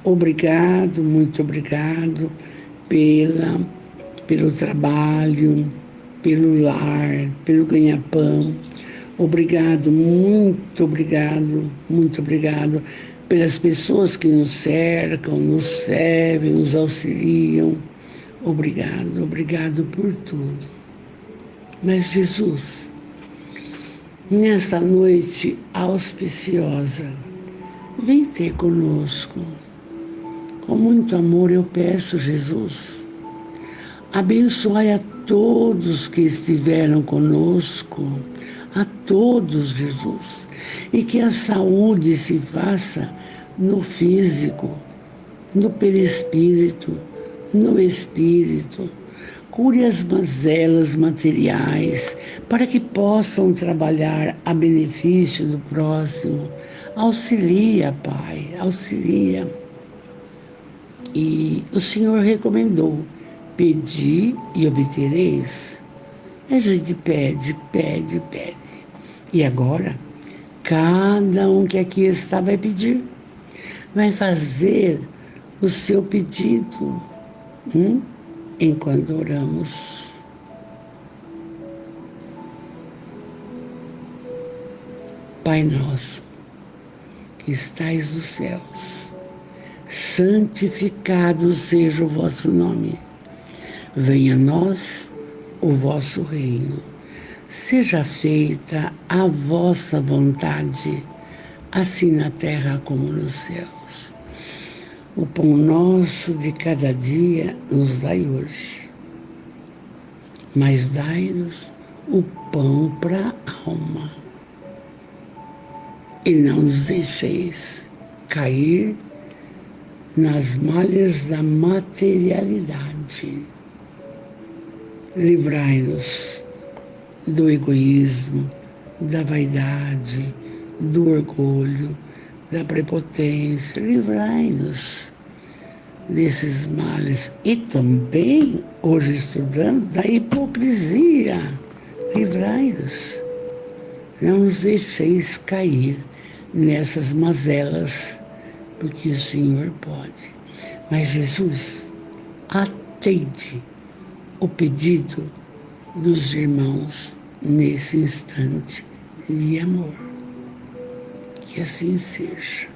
Obrigado, muito obrigado pelo trabalho, pelo lar, pelo ganha-pão. Obrigado, muito obrigado pelas pessoas que nos cercam, nos servem, nos auxiliam. Obrigado, obrigado por tudo. Mas Jesus, nesta noite auspiciosa, vem ter conosco. Com muito amor eu peço, Jesus, abençoai a todos que estiveram conosco, a todos, Jesus, e que a saúde se faça no físico, no perispírito, no espírito. Cure as mazelas materiais, para que possam trabalhar a benefício do próximo. Auxilia, Pai, auxilia. E o Senhor recomendou: pedi e obtereis. A gente pede. E agora, cada um que aqui está vai pedir, vai fazer o seu pedido. Enquanto oramos. Pai nosso, que estais nos céus, santificado seja o vosso nome. Venha a nós o vosso reino. Seja feita a vossa vontade, assim na terra como nos céus. O pão nosso de cada dia nos dai hoje, mas dai-nos o pão para a alma. E não nos deixeis cair nas malhas da materialidade. Livrai-nos do egoísmo, da vaidade, do orgulho, da prepotência. Livrai-nos desses males. E também, hoje estudando, da hipocrisia. Livrai-nos. Não nos deixeis cair nessas mazelas, porque o Senhor pode. Mas Jesus, atende o pedido dos irmãos nesse instante de amor. Que assim seja.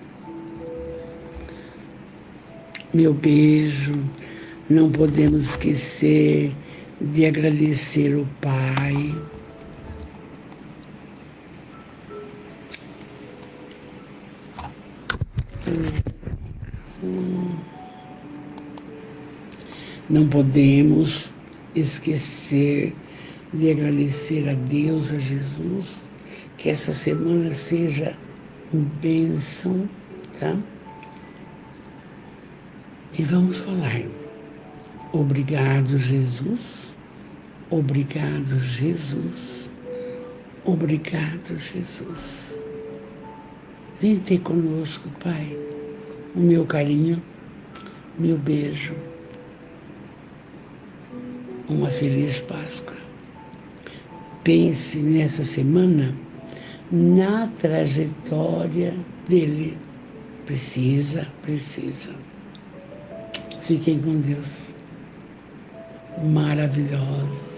Meu beijo. Não podemos esquecer de agradecer o Pai. Não podemos esquecer de agradecer a Deus, a Jesus, que essa semana seja bênção, tá? E vamos falar. Obrigado, Jesus. Obrigado, Jesus. Obrigado, Jesus. Vem ter conosco, Pai. O meu carinho, meu beijo, uma feliz Páscoa. Pense nessa semana na trajetória dele. Precisa. Fiquem com Deus. Maravilhosos.